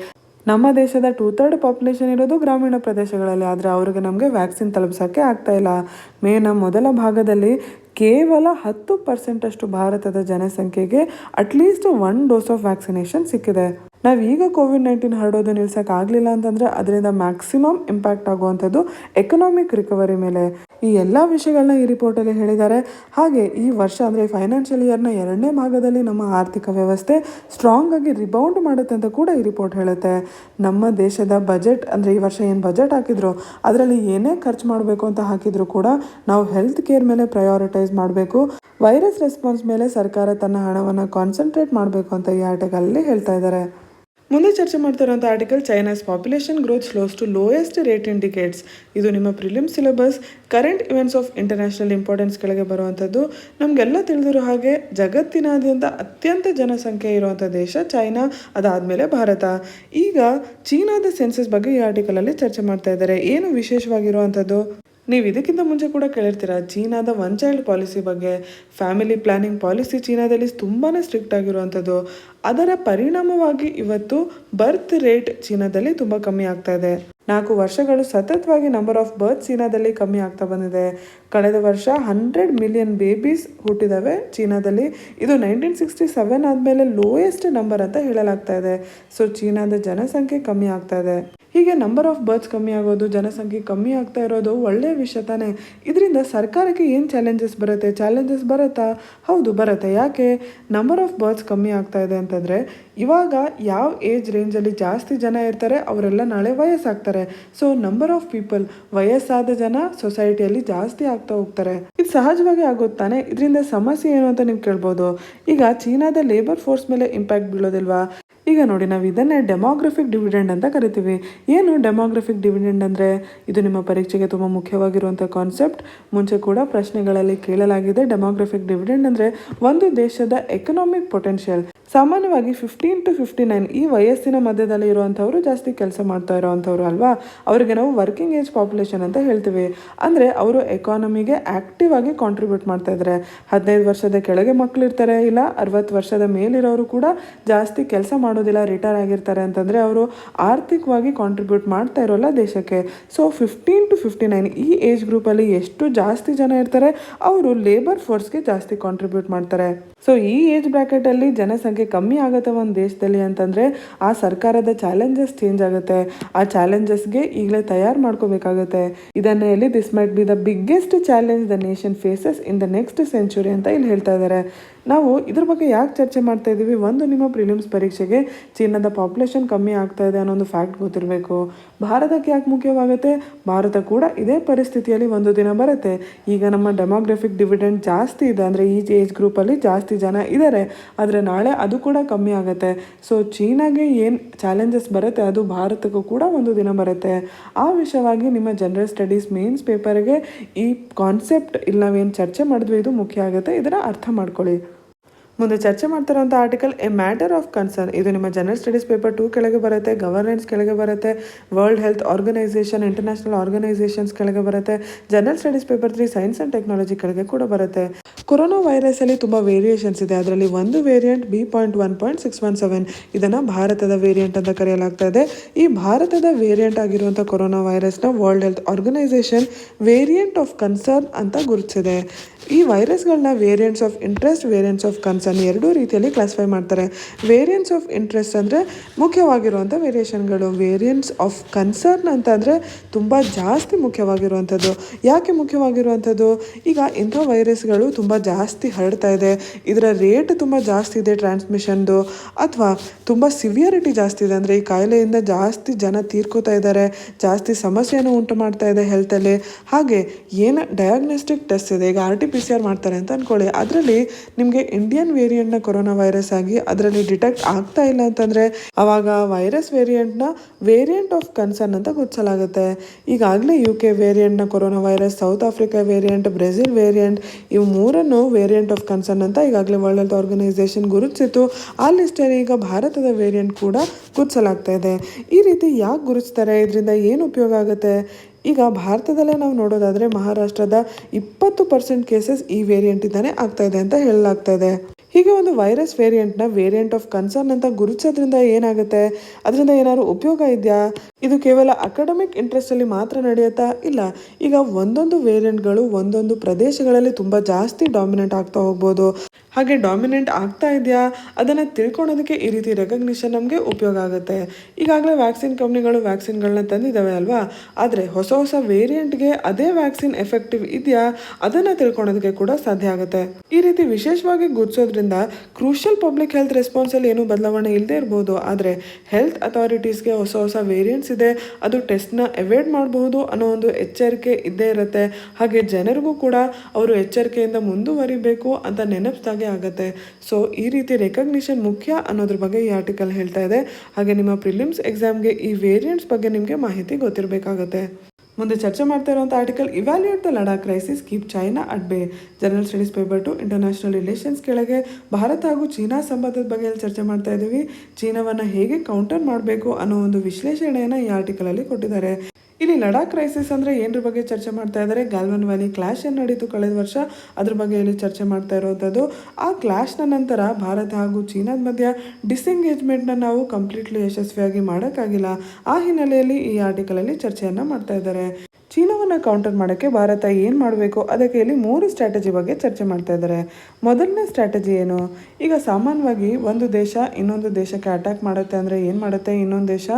ನಮ್ಮ ದೇಶದ 2/3 ಪಾಪ್ಯುಲೇಷನ್ ಇರೋದು ಗ್ರಾಮೀಣ ಪ್ರದೇಶಗಳಲ್ಲಿ. ಆದರೆ ಅವ್ರಿಗೆ ನಮಗೆ ವ್ಯಾಕ್ಸಿನ್ ತಲುಪಿಸೋಕ್ಕೆ ಆಗ್ತಾ ಇಲ್ಲ. ಮೇನ ಮೊದಲ ಭಾಗದಲ್ಲಿ ಕೇವಲ 10% ಅಷ್ಟು ಭಾರತದ ಜನಸಂಖ್ಯೆಗೆ ಅಟ್ಲೀಸ್ಟ್ 1 ಡೋಸ್ ಆಫ್ ವ್ಯಾಕ್ಸಿನೇಷನ್ ಸಿಕ್ಕಿದೆ. ನಾವೀಗ ಕೋವಿಡ್-19 ಹರಡೋದು ನಿಲ್ಸೋಕ್ಕಾಗಲಿಲ್ಲ ಅಂತಂದರೆ ಅದರಿಂದ ಮ್ಯಾಕ್ಸಿಮಮ್ ಇಂಪ್ಯಾಕ್ಟ್ ಆಗುವಂಥದ್ದು ಎಕನಾಮಿಕ್ ರಿಕವರಿ ಮೇಲೆ. ಈ ಎಲ್ಲ ವಿಷಯಗಳನ್ನ ಈ ರಿಪೋರ್ಟಲ್ಲಿ ಹೇಳಿದ್ದಾರೆ. ಹಾಗೆ ಈ ವರ್ಷ ಅಂದರೆ ಫೈನಾನ್ಷಿಯಲ್ ಇಯರ್ನ 2ನೇ ಭಾಗದಲ್ಲಿ ನಮ್ಮ ಆರ್ಥಿಕ ವ್ಯವಸ್ಥೆ ಸ್ಟ್ರಾಂಗ್ ಆಗಿ ರಿಬೌಂಡ್ ಮಾಡುತ್ತೆ ಅಂತ ಕೂಡ ಈ ರಿಪೋರ್ಟ್ ಹೇಳುತ್ತೆ. ನಮ್ಮ ದೇಶದ ಬಜೆಟ್ ಅಂದರೆ ಈ ವರ್ಷ ಏನು ಬಜೆಟ್ ಹಾಕಿದ್ರು ಅದರಲ್ಲಿ ಏನೇ ಖರ್ಚು ಮಾಡಬೇಕು ಅಂತ ಹಾಕಿದ್ರು ಕೂಡ ನಾವು ಹೆಲ್ತ್ ಕೇರ್ ಮೇಲೆ ಪ್ರಯಾರಿಟೈಸ್ ಮಾಡಬೇಕು. ವೈರಸ್ ರೆಸ್ಪಾನ್ಸ್ ಮೇಲೆ ಸರ್ಕಾರ ತನ್ನ ಹಣವನ್ನು ಕಾನ್ಸಂಟ್ರೇಟ್ ಮಾಡಬೇಕು ಅಂತ ಈ ಆರ್ಟಿಕಲಲ್ಲಿ ಹೇಳ್ತಾ ಇದ್ದಾರೆ. ಮುಂದೆ ಚರ್ಚೆ ಮಾಡ್ತಾ ಇರುವಂಥ article China's population growth slows to lowest rate in decades. ಇದು ನಿಮ್ಮ prelim syllabus current events of international importance ಕೆಳಗೆ ಬರುವಂಥದ್ದು. ನಮಗೆಲ್ಲ ತಿಳಿದಿರೋ ಹಾಗೆ ಜಗತ್ತಿನಾದ್ಯಂತ ಅತ್ಯಂತ ಜನಸಂಖ್ಯೆ ಇರುವಂಥ ದೇಶ ಚೈನಾ, ಅದಾದಮೇಲೆ ಭಾರತ. ಈಗ ಚೀನಾದ ಸೆನ್ಸಸ್ ಬಗ್ಗೆ ಈ ಆರ್ಟಿಕಲಲ್ಲಿ ಚರ್ಚೆ ಮಾಡ್ತಾ ಇದ್ದಾರೆ. ಏನು ವಿಶೇಷವಾಗಿರುವಂಥದ್ದು? ನೀವು ಇದಕ್ಕಿಂತ ಮುಂಚೆ ಕೂಡ ಕೇಳಿರ್ತೀರ ಚೀನಾದ 1 ಚೈಲ್ಡ್ ಪಾಲಿಸಿ ಬಗ್ಗೆ. ಫ್ಯಾಮಿಲಿ ಪ್ಲಾನಿಂಗ್ ಪಾಲಿಸಿ ಚೀನಾದಲ್ಲಿ ತುಂಬಾ ಸ್ಟ್ರಿಕ್ಟ್ ಆಗಿರುವಂಥದ್ದು. ಅದರ ಪರಿಣಾಮವಾಗಿ ಇವತ್ತು ಬರ್ತ್ ರೇಟ್ ಚೀನಾದಲ್ಲಿ ತುಂಬ ಕಮ್ಮಿ ಆಗ್ತಾ ಇದೆ. 4 ವರ್ಷಗಳು ಸತತವಾಗಿ ನಂಬರ್ ಆಫ್ ಬರ್ತ್ ಚೀನಾದಲ್ಲಿ ಕಮ್ಮಿ ಆಗ್ತಾ ಬಂದಿದೆ. ಕಳೆದ ವರ್ಷ 100 ಮಿಲಿಯನ್ ಬೇಬೀಸ್ ಹುಟ್ಟಿದಾವೆ ಚೀನಾದಲ್ಲಿ. ಇದು 1967 ಆದಮೇಲೆ ಲೋಯೆಸ್ಟ್ ನಂಬರ್ ಅಂತ ಹೇಳಲಾಗ್ತಾ ಇದೆ. ಸೊ ಚೀನಾದ ಜನಸಂಖ್ಯೆ ಕಮ್ಮಿ ಆಗ್ತಾ ಇದೆ. ಹೀಗೆ ನಂಬರ್ ಆಫ್ ಬರ್ತ್ಸ್ ಕಮ್ಮಿ ಆಗೋದು, ಜನಸಂಖ್ಯೆ ಕಮ್ಮಿ ಆಗ್ತಾ ಇರೋದು ಒಳ್ಳೆಯ ವಿಷಯ ತಾನೇ. ಇದರಿಂದ ಸರ್ಕಾರಕ್ಕೆ ಏನು ಚಾಲೆಂಜಸ್ ಬರುತ್ತೆ? ಚಾಲೆಂಜಸ್ ಬರುತ್ತಾ? ಹೌದು ಬರುತ್ತೆ. ಯಾಕೆ? ನಂಬರ್ ಆಫ್ ಬರ್ತ್ಸ್ ಕಮ್ಮಿ ಆಗ್ತಾ ಇದೆ ಅಂತಂದರೆ ಇವಾಗ ಯಾವ ಏಜ್ ರೇಂಜಲ್ಲಿ ಜಾಸ್ತಿ ಜನ ಇರ್ತಾರೆ ಅವರೆಲ್ಲ ನಾಳೆ ವಯಸ್ಸಾಗ್ತಾರೆ. ಸೊ ನಂಬರ್ ಆಫ್ ಪೀಪಲ್, ವಯಸ್ಸಾದ ಜನ ಸೊಸೈಟಿಯಲ್ಲಿ ಜಾಸ್ತಿ ಆಗ್ತಾ ಹೋಗ್ತಾರೆ. ಇದು ಸಹಜವಾಗಿ ಆಗುತ್ತಾನೆ. ಇದರಿಂದ ಸಮಸ್ಯೆ ಏನು ಅಂತ ನೀವು ಕೇಳ್ಬೋದು. ಈಗ ಚೀನಾದ ಲೇಬರ್ ಫೋರ್ಸ್ ಮೇಲೆ ಇಂಪ್ಯಾಕ್ಟ್ ಬೀಳೋದಿಲ್ವಾ? ಈಗ ನೋಡಿ, ನಾವು ಇದನ್ನೇ ಡೆಮೋಗ್ರಫಿಕ್ ಡಿವಿಡೆಂಡ್ ಅಂತ ಕರಿತೀವಿ. ಏನು ಡೆಮೋಗ್ರಫಿಕ್ ಡಿವಿಡೆಂಡ್ ಅಂದರೆ? ಇದು ನಿಮ್ಮ ಪರೀಕ್ಷೆಗೆ ತುಂಬ ಮುಖ್ಯವಾಗಿರುವಂಥ ಕಾನ್ಸೆಪ್ಟ್. ಮುಂಚೆ ಕೂಡ ಪ್ರಶ್ನೆಗಳಲ್ಲಿ ಕೇಳಲಾಗಿದೆ. ಡೆಮೋಗ್ರಫಿಕ್ ಡಿವಿಡೆಂಡ್ ಅಂದರೆ ಒಂದು ದೇಶದ ಎಕನಾಮಿಕ್ ಪೊಟೆನ್ಷಿಯಲ್. ಸಾಮಾನ್ಯವಾಗಿ 15 to 59 ಈ ವಯಸ್ಸಿನ ಮಧ್ಯದಲ್ಲಿ ಇರುವಂಥವ್ರು ಜಾಸ್ತಿ ಕೆಲಸ ಮಾಡ್ತಾ ಇರೋವಂಥವ್ರು ಅಲ್ವಾ, ಅವರಿಗೆ ನಾವು ವರ್ಕಿಂಗ್ ಏಜ್ ಪಾಪ್ಯುಲೇಷನ್ ಅಂತ ಹೇಳ್ತೀವಿ. ಅಂದರೆ ಅವರು ಎಕಾನಮಿಗೆ ಆ್ಯಕ್ಟಿವ್ ಆಗಿ ಕಾಂಟ್ರಿಬ್ಯೂಟ್ ಮಾಡ್ತಾ ಇದ್ದಾರೆ. 15 ವರ್ಷದ ಕೆಳಗೆ ಮಕ್ಕಳು ಇರ್ತಾರೆ, ಇಲ್ಲ 60 ವರ್ಷದ ಮೇಲಿರೋರು ಕೂಡ ಜಾಸ್ತಿ ಕೆಲಸ ಮಾಡೋದಿಲ್ಲ, ರಿಟೈರ್ ಆಗಿರ್ತಾರೆ ಅಂತಂದರೆ ಅವರು ಆರ್ಥಿಕವಾಗಿ ಕಾಂಟ್ರಿಬ್ಯೂಟ್ ಮಾಡ್ತಾ ಇರೋಲ್ಲ ದೇಶಕ್ಕೆ. ಸೊ 15 to 59 ಈ ಏಜ್ ಗ್ರೂಪಲ್ಲಿ ಎಷ್ಟು ಜಾಸ್ತಿ ಜನ ಇರ್ತಾರೆ, ಅವರು ಲೇಬರ್ ಫೋರ್ಸ್ಗೆ ಜಾಸ್ತಿ ಕಾಂಟ್ರಿಬ್ಯೂಟ್ ಮಾಡ್ತಾರೆ. ಸೊ ಈ ಏಜ್ ಬ್ರ್ಯಾಕೆಟಲ್ಲಿ ಜನಸಂಖ್ಯೆ ಕಮ್ಮಿ ಆಗುತ್ತೆ ಒಂದು ದೇಶದಲ್ಲಿ ಅಂತಂದರೆ ಆ ಸರ್ಕಾರದ ಚಾಲೆಂಜಸ್ ಚೇಂಜ್ ಆಗುತ್ತೆ. ಆ ಚಾಲೆಂಜಸ್ಗೆ ಈಗಲೇ ತಯಾರು ಮಾಡ್ಕೋಬೇಕಾಗುತ್ತೆ. ಇದನ್ನು ಎಲ್ಲಿ this might be the biggest challenge the nation faces in the next century ಅಂತ ಇಲ್ಲಿ ಹೇಳ್ತಾ ಇದ್ದಾರೆ. ನಾವು ಇದ್ರ ಬಗ್ಗೆ ಯಾಕೆ ಚರ್ಚೆ ಮಾಡ್ತಾ ಇದ್ದೀವಿ? ಒಂದು, ನಿಮ್ಮ ಪ್ರಿಲಿಮ್ಸ್ ಪರೀಕ್ಷೆಗೆ ಚೀನಾದ ಪಾಪ್ಯುಲೇಷನ್ ಕಮ್ಮಿ ಆಗ್ತಾ ಇದೆ ಅನ್ನೋ ಒಂದು ಫ್ಯಾಕ್ಟ್ ಗೊತ್ತಿರಬೇಕು. ಭಾರತಕ್ಕೆ ಯಾಕೆ ಮುಖ್ಯವಾಗುತ್ತೆ? ಭಾರತ ಕೂಡ ಇದೇ ಪರಿಸ್ಥಿತಿಯಲ್ಲಿ ಒಂದು ದಿನ ಬರುತ್ತೆ. ಈಗ ನಮ್ಮ ಡೆಮೋಗ್ರಫಿಕ್ ಡಿವಿಡೆಂಡ್ ಜಾಸ್ತಿ ಇದೆ, ಅಂದರೆ ಈ ಏಜ್ ಗ್ರೂಪಲ್ಲಿ ಜಾಸ್ತಿ ಜನ ಇದ್ದಾರೆ, ಆದರೆ ನಾಳೆ ಅದು ಕೂಡ ಕಮ್ಮಿ ಆಗುತ್ತೆ. ಸೊ ಚೀನಾಗೆ ಏನು ಚಾಲೆಂಜಸ್ ಬರುತ್ತೆ ಅದು ಭಾರತಕ್ಕೂ ಕೂಡ ಒಂದು ದಿನ ಬರುತ್ತೆ. ಆ ವಿಷಯವಾಗಿ ನಿಮ್ಮ ಜನರಲ್ ಸ್ಟಡೀಸ್ ಮೇನ್ಸ್ ಪೇಪರ್ಗೆ ಈ ಕಾನ್ಸೆಪ್ಟ್ ಇಲ್ಲಿ ನಾವೇನು ಚರ್ಚೆ ಮಾಡಿದ್ವಿ ಇದು ಮುಖ್ಯ ಆಗುತ್ತೆ. ಇದನ್ನು ಅರ್ಥ ಮಾಡ್ಕೊಳ್ಳಿ. ಮುಂದೆ ಚರ್ಚೆ ಮಾಡ್ತಿರೋಂಥ article a matter of concern. ಇದು ನಿಮ್ಮ ಜನರಲ್ ಸ್ಟಡೀಸ್ ಪೇಪರ್ 2 ಕೆಳಗೆ ಬರುತ್ತೆ, ಗವರ್ನೆನ್ಸ್ ಕೆಳಗೆ ಬರುತ್ತೆ, World Health Organization, international organisations ಕೆಳಗೆ ಬರುತ್ತೆ, general studies paper 3 science and technology ಕೆಳಗೆ ಕೂಡ ಬರುತ್ತೆ. ಕೊರೋನಾ ವೈರಸಲ್ಲಿ ತುಂಬ ವೇರಿಯೇಷನ್ಸ್ ಇದೆ. ಅದರಲ್ಲಿ ಒಂದು ವೇರಿಯಂಟ್ B.1.617 ಇದನ್ನು ಭಾರತದ ವೇರಿಯಂಟ್ ಅಂತ ಕರೆಯಲಾಗ್ತಾ ಇದೆ. ಈ ಭಾರತದ ವೇರಿಯಂಟ್ ಆಗಿರುವಂಥ ಕೊರೋನಾ ವೈರಸ್ನ World Health Organization variant of concern ಅಂತ ಗುರುತಿಸಿದೆ. ಈ ವೈರಸ್ಗಳನ್ನ variants of interest, variants of concern ಎರಡೂ ರೀತಿಯಲ್ಲಿ ಕ್ಲಾಸಿಫೈ ಮಾಡ್ತಾರೆ. ವೇರಿಯಂಟ್ಸ್ ಆಫ್ ಇಂಟ್ರೆಸ್ಟ್ ಅಂದರೆ ಮುಖ್ಯವಾಗಿರುವಂಥ ವೇರಿಯೇಷನ್ಗಳು. ವೇರಿಯಂಟ್ಸ್ ಆಫ್ ಕನ್ಸರ್ನ್ ಅಂತಂದರೆ ತುಂಬ ಜಾಸ್ತಿ ಮುಖ್ಯವಾಗಿರುವಂಥದ್ದು. ಯಾಕೆ ಮುಖ್ಯವಾಗಿರುವಂಥದ್ದು? ಈಗ ಇಂಥ ವೈರಸ್ಗಳು ತುಂಬ ಜಾಸ್ತಿ ಹರಡ್ತಾ ಇದೆ, ಇದರ ರೇಟ್ ತುಂಬ ಜಾಸ್ತಿ ಇದೆ ಟ್ರಾನ್ಸ್ಮಿಷನ್ದು, ಅಥವಾ ತುಂಬ ಸಿವಿಯರಿಟಿ ಜಾಸ್ತಿ ಇದೆ, ಅಂದರೆ ಈ ಕಾಯಿಲೆಯಿಂದ ಜಾಸ್ತಿ ಜನ ತೀರ್ಕೋತಾ ಇದ್ದಾರೆ, ಜಾಸ್ತಿ ಸಮಸ್ಯೆಯನ್ನು ಉಂಟು ಮಾಡ್ತಾ ಇದೆ ಹೆಲ್ತಲ್ಲಿ. ಹಾಗೆ ಏನು ಡಯಾಗ್ನೋಸ್ಟಿಕ್ ಟೆಸ್ಟ್ ಇದೆ, ಈಗ RT-PCR ಮಾಡ್ತಾರೆ ಅಂತ ಅಂದ್ಕೊಳ್ಳಿ, ಅದರಲ್ಲಿ ನಿಮಗೆ ಇಂಡಿಯನ್ ವೇರಿಯಂಟ್ನ ಕೊರೋನಾ ವೈರಸ್ ಆಗಿ ಅದರಲ್ಲಿ ಡಿಟೆಕ್ಟ್ ಆಗ್ತಾ ಇಲ್ಲ ಅಂತಂದರೆ ಆವಾಗ ವೈರಸ್ ವೇರಿಯಂಟ್ನ ವೇರಿಯಂಟ್ ಆಫ್ ಕನ್ಸರ್ನ್ ಅಂತ ಗುರುತಿಸಲಾಗುತ್ತೆ. ಈಗಾಗಲೇ UK ವೇರಿಯಂಟ್ನ corona virus, South Africa variant, Brazil variant, ಇವು ಮೂರನ್ನು ವೇರಿಯಂಟ್ ಆಫ್ ಕನ್ಸರ್ನ್ ಅಂತ ಈಗಾಗಲೇ ವರ್ಲ್ಡ್ ಹೆಲ್ತ್ ಆರ್ಗನೈಸೇಷನ್ ಗುರುತಿಸಿತ್ತು. ಆ ಲಿಸ್ಟಲ್ಲಿ ಈಗ ಭಾರತದ ವೇರಿಯಂಟ್ ಕೂಡ ಗುರುತಿಸಲಾಗ್ತಾ ಇದೆ. ಈ ರೀತಿ ಯಾಕೆ ಗುರುತಿಸ್ತಾರೆ? ಇದರಿಂದ ಏನು ಉಪಯೋಗ ಆಗುತ್ತೆ? ಈಗ ಭಾರತದಲ್ಲೇ ನಾವು ನೋಡೋದಾದರೆ ಮಹಾರಾಷ್ಟ್ರದ 20% ಕೇಸಸ್ ಈ ವೇರಿಯಂಟಿಂದನೇ ಆಗ್ತಾ ಇದೆ ಅಂತ ಹೇಳಲಾಗ್ತಾ ಇದೆ. ಹೀಗೆ ಒಂದು ವೈರಸ್ ವೇರಿಯಂಟ್ನ ವೇರಿಯಂಟ್ ಆಫ್ ಕನ್ಸರ್ನ್ ಅಂತ ಗುರುತಿಸೋದ್ರಿಂದ ಏನಾಗುತ್ತೆ? ಅದರಿಂದ ಏನಾದ್ರು ಉಪಯೋಗ ಇದೆಯಾ? ಇದು ಕೇವಲ ಅಕಾಡೆಮಿಕ್ ಇಂಟ್ರೆಸ್ಟಲ್ಲಿ ಮಾತ್ರ ನಡೆಯುತ್ತಾ? ಇಲ್ಲ. ಈಗ ಒಂದೊಂದು ವೇರಿಯಂಟ್ಗಳು ಒಂದೊಂದು ಪ್ರದೇಶಗಳಲ್ಲಿ ತುಂಬ ಜಾಸ್ತಿ ಡಾಮಿನೆಂಟ್ ಆಗ್ತಾ ಹೋಗ್ಬೋದು. ಹಾಗೆ ಡಾಮಿನೆಂಟ್ ಆಗ್ತಾ ಇದೆಯಾ ಅದನ್ನು ತಿಳ್ಕೊಳೋದಕ್ಕೆ ಈ ರೀತಿ ರೆಕಗ್ನಿಷನ್ ನಮಗೆ ಉಪಯೋಗ ಆಗುತ್ತೆ. ಈಗಾಗಲೇ ವ್ಯಾಕ್ಸಿನ್ ಕಂಪ್ನಿಗಳು ವ್ಯಾಕ್ಸಿನ್ಗಳನ್ನ ತಂದಿದ್ದಾವೆ ಅಲ್ವಾ, ಆದರೆ ಹೊಸ ಹೊಸ ವೇರಿಯಂಟ್ಗೆ ಅದೇ ವ್ಯಾಕ್ಸಿನ್ ಎಫೆಕ್ಟಿವ್ ಇದೆಯಾ ಅದನ್ನು ತಿಳ್ಕೊಳೋದಕ್ಕೆ ಕೂಡ ಸಾಧ್ಯ ಆಗುತ್ತೆ. ಈ ರೀತಿ ವಿಶೇಷವಾಗಿ ಗುರುತಿಸೋದ್ರಿಂದ ಕ್ರೂಷಿಯಲ್ ಪಬ್ಲಿಕ್ ಹೆಲ್ತ್ ರೆಸ್ಪಾನ್ಸಲ್ಲಿ ಏನೂ ಬದಲಾವಣೆ ಇಲ್ಲದೆ ಇರ್ಬೋದು, ಆದರೆ ಹೆಲ್ತ್ ಅಥಾರಿಟೀಸ್ಗೆ ಹೊಸ ಹೊಸ ವೇರಿಯಂಟ್ಸ್ ಇದೆ, ಅದು ಟೆಸ್ಟ್ನ ಅವಾಯ್ಡ್ ಮಾಡಬಹುದು ಅನ್ನೋ ಒಂದು ಎಚ್ಚರಿಕೆ ಇದ್ದೇ ಇರುತ್ತೆ. ಹಾಗೆ ಜನರಿಗೂ ಕೂಡ ಅವರು ಎಚ್ಚರಿಕೆಯಿಂದ ಮುಂದುವರಿಬೇಕು ಅಂತ ನೆನಪಿಸಿದಾಗ ಆಗುತ್ತೆ. ಸೊ ಈ ರೀತಿ ರೆಕಗ್ನಿಷನ್ ಮುಖ್ಯ ಅನ್ನೋದ್ರ ಬಗ್ಗೆ ಈ ಆರ್ಟಿಕಲ್ ಹೇಳ್ತಾ ಇದೆ. ಹಾಗೆ ನಿಮ್ಮ ಪ್ರಿಲಿಮ್ಸ್ ಎಕ್ಸಾಮ್ಗೆ ಈ ವೇರಿಯಂಟ್ಸ್ ಬಗ್ಗೆ ನಿಮಗೆ ಮಾಹಿತಿ ಗೊತ್ತಿರಬೇಕಾಗುತ್ತೆ. ಮುಂದೆ ಚರ್ಚೆ ಮಾಡ್ತಾ ಇರುವಂಥ article evaluate the Ladakh crisis, keep China at bay. General studies paper 2 international relations ಕೆಳಗೆ ಭಾರತ ಹಾಗೂ ಚೀನಾ ಸಂಬಂಧದ ಬಗ್ಗೆ ಚರ್ಚೆ ಮಾಡ್ತಾ ಇದ್ದೀವಿ. ಚೀನಾವನ್ನು ಹೇಗೆ ಕೌಂಟರ್ ಮಾಡಬೇಕು ಅನ್ನೋ ಒಂದು ವಿಶ್ಲೇಷಣೆಯನ್ನು ಈ ಆರ್ಟಿಕಲಲ್ಲಿ ಕೊಟ್ಟಿದ್ದಾರೆ. ಇಲ್ಲಿ ಲಡಾಖ್ ಕ್ರೈಸಿಸ್ ಅಂದರೆ ಏನರ ಬಗ್ಗೆ ಚರ್ಚೆ ಮಾಡ್ತಾ ಇದ್ದಾರೆ? ಗಾಲ್ವನ್ ವ್ಯಾಲಿ ಕ್ಲಾಶ್ ಏನು ನಡೀತು ಕಳೆದ ವರ್ಷ, ಅದ್ರ ಬಗ್ಗೆ ಇಲ್ಲಿ ಚರ್ಚೆ ಮಾಡ್ತಾ ಇರೋವಂಥದ್ದು. ಆ ಕ್ಲಾಶ್ನ ನಂತರ ಭಾರತ ಹಾಗೂ ಚೀನಾದ ಮಧ್ಯ ಡಿಸ್ಎಂಗೇಜ್ಮೆಂಟ್ನ ನಾವು ಕಂಪ್ಲೀಟ್ಲಿ ಯಶಸ್ವಿಯಾಗಿ ಮಾಡೋಕ್ಕಾಗಿಲ್ಲ. ಆ ಹಿನ್ನೆಲೆಯಲ್ಲಿ ಈ ಆರ್ಟಿಕಲಲ್ಲಿ ಚರ್ಚೆಯನ್ನು ಮಾಡ್ತಾ ಇದ್ದಾರೆ. ಚೀನಾವನ್ನು ಕೌಂಟರ್ ಮಾಡೋಕ್ಕೆ ಭಾರತ ಏನು ಮಾಡಬೇಕು ಅದಕ್ಕೆ ಇಲ್ಲಿ 3 ಸ್ಟ್ರಾಟಜಿ ಬಗ್ಗೆ ಚರ್ಚೆ ಮಾಡ್ತಾ ಇದ್ದಾರೆ. ಮೊದಲನೇ ಸ್ಟ್ರಾಟಜಿ ಏನು? ಈಗ ಸಾಮಾನ್ಯವಾಗಿ ಒಂದು ದೇಶ ಇನ್ನೊಂದು ದೇಶಕ್ಕೆ ಅಟ್ಯಾಕ್ ಮಾಡುತ್ತೆ ಅಂದರೆ ಏನು ಮಾಡುತ್ತೆ? ಇನ್ನೊಂದು ದೇಶ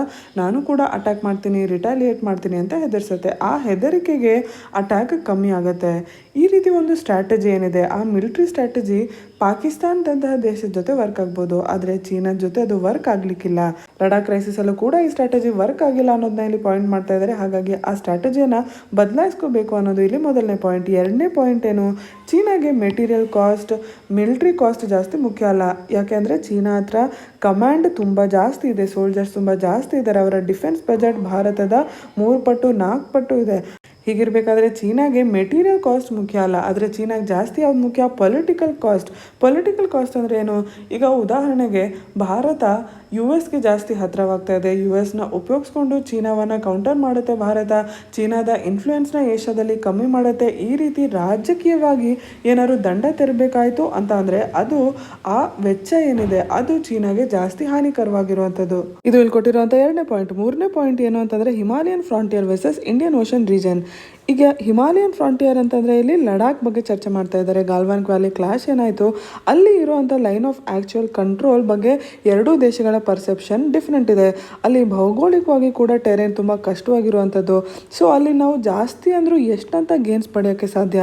ನಾನು ಕೂಡ ಅಟ್ಯಾಕ್ ಮಾಡ್ತೀನಿ, ರಿಟಾಲಿಯೇಟ್ ಮಾಡ್ತೀನಿ ಅಂತ ಹೆದರ್ಸುತ್ತೆ. ಆ ಹೆದರಿಕೆಗೆ ಅಟ್ಯಾಕ್ ಕಮ್ಮಿ ಆಗುತ್ತೆ. ಈ ರೀತಿ ಒಂದು ಸ್ಟ್ರಾಟಜಿ ಏನಿದೆ, ಆ ಮಿಲಿಟರಿ ಸ್ಟ್ರಾಟಜಿ ಪಾಕಿಸ್ತಾನದಂತಹ ದೇಶದ ಜೊತೆ ವರ್ಕ್ ಆಗ್ಬೋದು, ಆದರೆ ಚೀನಾದ ಜೊತೆ ಅದು ವರ್ಕ್ ಆಗ್ಲಿಕ್ಕಿಲ್ಲ. ಲಡಾಖ್ ಕ್ರೈಸಿಸ್ ಅಲ್ಲೂ ಕೂಡ ಈ ಸ್ಟ್ರಾಟಜಿ ವರ್ಕ್ ಆಗಿಲ್ಲ ಅನ್ನೋದನ್ನ ಇಲ್ಲಿ ಪಾಯಿಂಟ್ ಮಾಡ್ತಾ ಇದ್ದಾರೆ. ಹಾಗಾಗಿ ಆ ಸ್ಟ್ರಾಟಜಿಯನ್ನ ಬದಲಾಯಿಸ್ಕೋಬೇಕು ಅನ್ನೋದು ಇಲ್ಲಿ ಮೊದಲನೇ ಪಾಯಿಂಟ್. ಎರಡನೇ ಪಾಯಿಂಟ್ ಏನು, ಚೀನಾಗೆ ಮೆಟೀರಿಯಲ್ ಕಾಸ್ಟ್, ಮಿಲಿಟರಿ ಕಾಸ್ಟ್ ಜಾಸ್ತಿ ಮುಖ್ಯ ಅಲ್ಲ. ಯಾಕೆಂದರೆ ಚೀನಾ ಹತ್ರ ಕಮಾಂಡ್ ತುಂಬ ಜಾಸ್ತಿ ಇದೆ, ಸೋಲ್ಜರ್ಸ್ ತುಂಬ ಜಾಸ್ತಿ ಇದ್ದಾರೆ. ಅವರ ಡಿಫೆನ್ಸ್ ಬಜೆಟ್ ಭಾರತದ 3 ಪಟ್ಟು 4 ಪಟ್ಟು ಇದೆ. ಹೀಗಿರಬೇಕಾದ್ರೆ ಚೀನಾಗೆ ಮೆಟೀರಿಯಲ್ ಕಾಸ್ಟ್ ಮುಖ್ಯ ಅಲ್ಲ, ಆದರೆ ಚೀನಾಗೆ ಜಾಸ್ತಿ ಯಾವ್ದು ಮುಖ್ಯ, ಪೊಲಿಟಿಕಲ್ ಕಾಸ್ಟ್. ಪೊಲಿಟಿಕಲ್ ಕಾಸ್ಟ್ ಅಂದರೆ ಏನು, ಈಗ ಉದಾಹರಣೆಗೆ ಭಾರತ US ಗೆ ಜಾಸ್ತಿ ಹತ್ತಿರವಾಗ್ತಾ ಇದೆ. US ನ ಉಪಯೋಗಿಸ್ಕೊಂಡು ಚೀನಾವನ್ನು ಕೌಂಟರ್ ಮಾಡುತ್ತೆ ಭಾರತ. ಚೀನಾದ ಇನ್ಫ್ಲೂಯೆನ್ಸ್ನ ಏಷ್ಯಾದಲ್ಲಿ ಕಮ್ಮಿ ಮಾಡುತ್ತೆ. ಈ ರೀತಿ ರಾಜಕೀಯವಾಗಿ ಏನಾದ್ರು ದಂಡ ತೆರಬೇಕಾಯಿತು ಅಂತ ಅಂದರೆ ಅದು ಆ ವೆಚ್ಚ ಏನಿದೆ ಅದು ಚೀನಾಗೆ ಜಾಸ್ತಿ ಹಾನಿಕರವಾಗಿರುವಂಥದ್ದು. ಇದು ಇಲ್ಲಿ ಕೊಟ್ಟಿರುವಂಥ ಎರಡನೇ ಪಾಯಿಂಟ್. ಮೂರನೇ ಪಾಯಿಂಟ್ ಏನು ಅಂತಂದರೆ Himalayan frontier versus Indian ocean region. ಈಗ ಹಿಮಾಲಯನ್ ಫ್ರಾಂಟಿಯರ್ ಅಂತಂದರೆ ಇಲ್ಲಿ ಲಡಾಖ್ ಬಗ್ಗೆ ಚರ್ಚೆ ಮಾಡ್ತಾ ಇದ್ದಾರೆ. ಗಾಲ್ವಾನ್ ವ್ಯಾಲಿ ಕ್ಲಾಶ್ ಏನಾಯಿತು, ಅಲ್ಲಿ ಇರುವಂಥ ಲೈನ್ ಆಫ್ ಆ್ಯಕ್ಚುಯಲ್ ಕಂಟ್ರೋಲ್ ಬಗ್ಗೆ ಎರಡೂ ದೇಶಗಳ ಪರ್ಸೆಪ್ಷನ್ ಡಿಫ್ರೆಂಟ್ ಇದೆ. ಅಲ್ಲಿ ಭೌಗೋಳಿಕವಾಗಿ ಕೂಡ ಟೆರೇನ್ ತುಂಬ ಕಷ್ಟವಾಗಿರುವಂಥದ್ದು. ಸೊ ಅಲ್ಲಿ ನಾವು ಜಾಸ್ತಿ ಅಂದರೂ ಎಷ್ಟಂತ ಗೇನ್ಸ್ ಪಡೆಯೋಕ್ಕೆ ಸಾಧ್ಯ,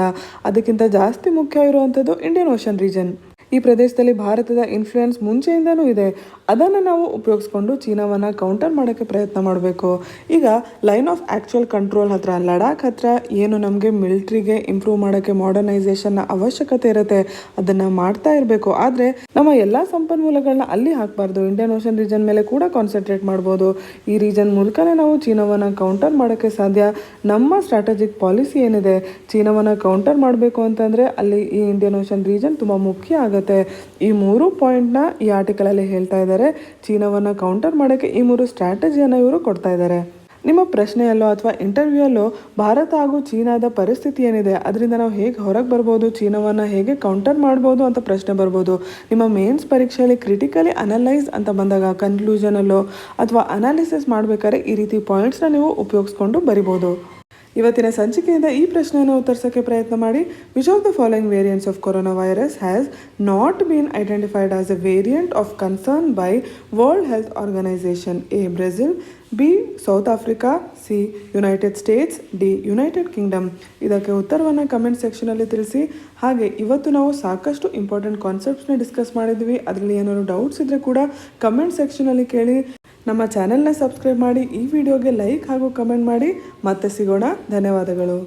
ಅದಕ್ಕಿಂತ ಜಾಸ್ತಿ ಮುಖ್ಯ ಇರುವಂಥದ್ದು ಇಂಡಿಯನ್ ಓಷನ್ ರೀಜನ್. ಈ ಪ್ರದೇಶದಲ್ಲಿ ಭಾರತದ ಇನ್ಫ್ಲೂಯೆನ್ಸ್ ಮುಂಚೆಯಿಂದನೂ ಇದೆ. ಅದನ್ನು ನಾವು ಉಪಯೋಗಿಸ್ಕೊಂಡು ಚೀನಾವನ್ನು ಕೌಂಟರ್ ಮಾಡೋಕ್ಕೆ ಪ್ರಯತ್ನ ಮಾಡಬೇಕು. ಈಗ ಲೈನ್ ಆಫ್ ಆ್ಯಕ್ಚುಯಲ್ ಕಂಟ್ರೋಲ್ ಹತ್ರ, ಲಡಾಖ್ ಹತ್ರ ಏನು ನಮಗೆ ಮಿಲಿಟ್ರಿಗೆ ಇಂಪ್ರೂವ್ ಮಾಡೋಕ್ಕೆ ಮಾಡರ್ನೈಸೇಷನ್ನ ಅವಶ್ಯಕತೆ ಇರುತ್ತೆ, ಅದನ್ನು ಮಾಡ್ತಾ ಇರಬೇಕು. ಆದರೆ ನಮ್ಮ ಎಲ್ಲ ಸಂಪನ್ಮೂಲಗಳನ್ನ ಅಲ್ಲಿ ಹಾಕಬಾರ್ದು. ಇಂಡಿಯನ್ ಓಷನ್ ರೀಜನ್ ಮೇಲೆ ಕೂಡ ಕಾನ್ಸಂಟ್ರೇಟ್ ಮಾಡ್ಬೋದು. ಈ ರೀಜನ್ ಮೂಲಕನೇ ನಾವು ಚೀನಾವನ್ನು ಕೌಂಟರ್ ಮಾಡೋಕ್ಕೆ ಸಾಧ್ಯ. ನಮ್ಮ ಸ್ಟ್ರಾಟಜಿಕ್ ಪಾಲಿಸಿ ಏನಿದೆ, ಚೀನಾವನ್ನು ಕೌಂಟರ್ ಮಾಡಬೇಕು ಅಂತಂದರೆ ಅಲ್ಲಿ ಈ ಇಂಡಿಯನ್ ಓಷನ್ ರೀಜನ್ ತುಂಬ ಮುಖ್ಯ ಆಗುತ್ತೆ. ಈ 3 ಪಾಯಿಂಟ್ನ ಈ ಆರ್ಟಿಕಲಲ್ಲಿ ಹೇಳ್ತಾ ಇದ್ದಾರೆ. ಚೀನಾವನ್ನು ಕೌಂಟರ್ ಮಾಡೋಕ್ಕೆ ಈ 3 ಸ್ಟ್ರಾಟಜಿಯನ್ನು ಇವರು ಕೊಡ್ತಾ ಇದ್ದಾರೆ. ನಿಮ್ಮ ಪ್ರಶ್ನೆಯಲ್ಲೋ ಅಥವಾ ಇಂಟರ್ವ್ಯೂಯಲ್ಲೋ ಭಾರತ ಹಾಗೂ ಚೀನಾದ ಪರಿಸ್ಥಿತಿ ಏನಿದೆ, ಅದರಿಂದ ನಾವು ಹೇಗೆ ಹೊರಗೆ ಬರ್ಬೋದು, ಚೀನಾವನ್ನು ಹೇಗೆ ಕೌಂಟರ್ ಮಾಡ್ಬೋದು ಅಂತ ಪ್ರಶ್ನೆ ಬರ್ಬೋದು. ನಿಮ್ಮ ಮೇನ್ಸ್ ಪರೀಕ್ಷೆಯಲ್ಲಿ ಕ್ರಿಟಿಕಲಿ ಅನಲೈಸ್ ಅಂತ ಬಂದಾಗ ಕನ್ಕ್ಲೂಷನಲ್ಲೋ ಅಥವಾ ಅನಾಲಿಸಿಸ್ ಮಾಡಬೇಕಾದ್ರೆ ಈ ರೀತಿ ಪಾಯಿಂಟ್ಸ್ನ ನೀವು ಉಪಯೋಗಿಸ್ಕೊಂಡು ಬರಿಬೋದು. ಇವತ್ತಿನ ಸಂಚಿಕೆಯಿಂದ ಈ ಪ್ರಶ್ನೆಯನ್ನು ಉತ್ತರಿಸೋಕ್ಕೆ ಪ್ರಯತ್ನ ಮಾಡಿ. Which of the following variants of corona virus has not been identified as a variant of concern by World Health Organization? A Brazil, B South Africa, C United States, D United Kingdom. ಇದಕ್ಕೆ ಉತ್ತರವನ್ನು comment ಸೆಕ್ಷನಲ್ಲಿ ತಿಳಿಸಿ. ಹಾಗೆ ಇವತ್ತು ನಾವು ಸಾಕಷ್ಟು important ಕಾನ್ಸೆಪ್ಟ್ಸ್ನ discuss ಮಾಡಿದ್ವಿ. ಅದರಲ್ಲಿ ಏನಾದರೂ ಡೌಟ್ಸ್ ಇದ್ದರೆ ಕೂಡ ಕಮೆಂಟ್ ಸೆಕ್ಷನಲ್ಲಿ ಕೇಳಿ. ನಮ್ಮ ಚಾನೆಲ್ನ ಸಬ್ಸ್ಕ್ರೈಬ್ ಮಾಡಿ, ಈ ವಿಡಿಯೋಗೆ ಲೈಕ್ ಹಾಗೂ ಕಮೆಂಟ್ ಮಾಡಿ. ಮತ್ತೆ ಸಿಗೋಣ. ಧನ್ಯವಾದಗಳು.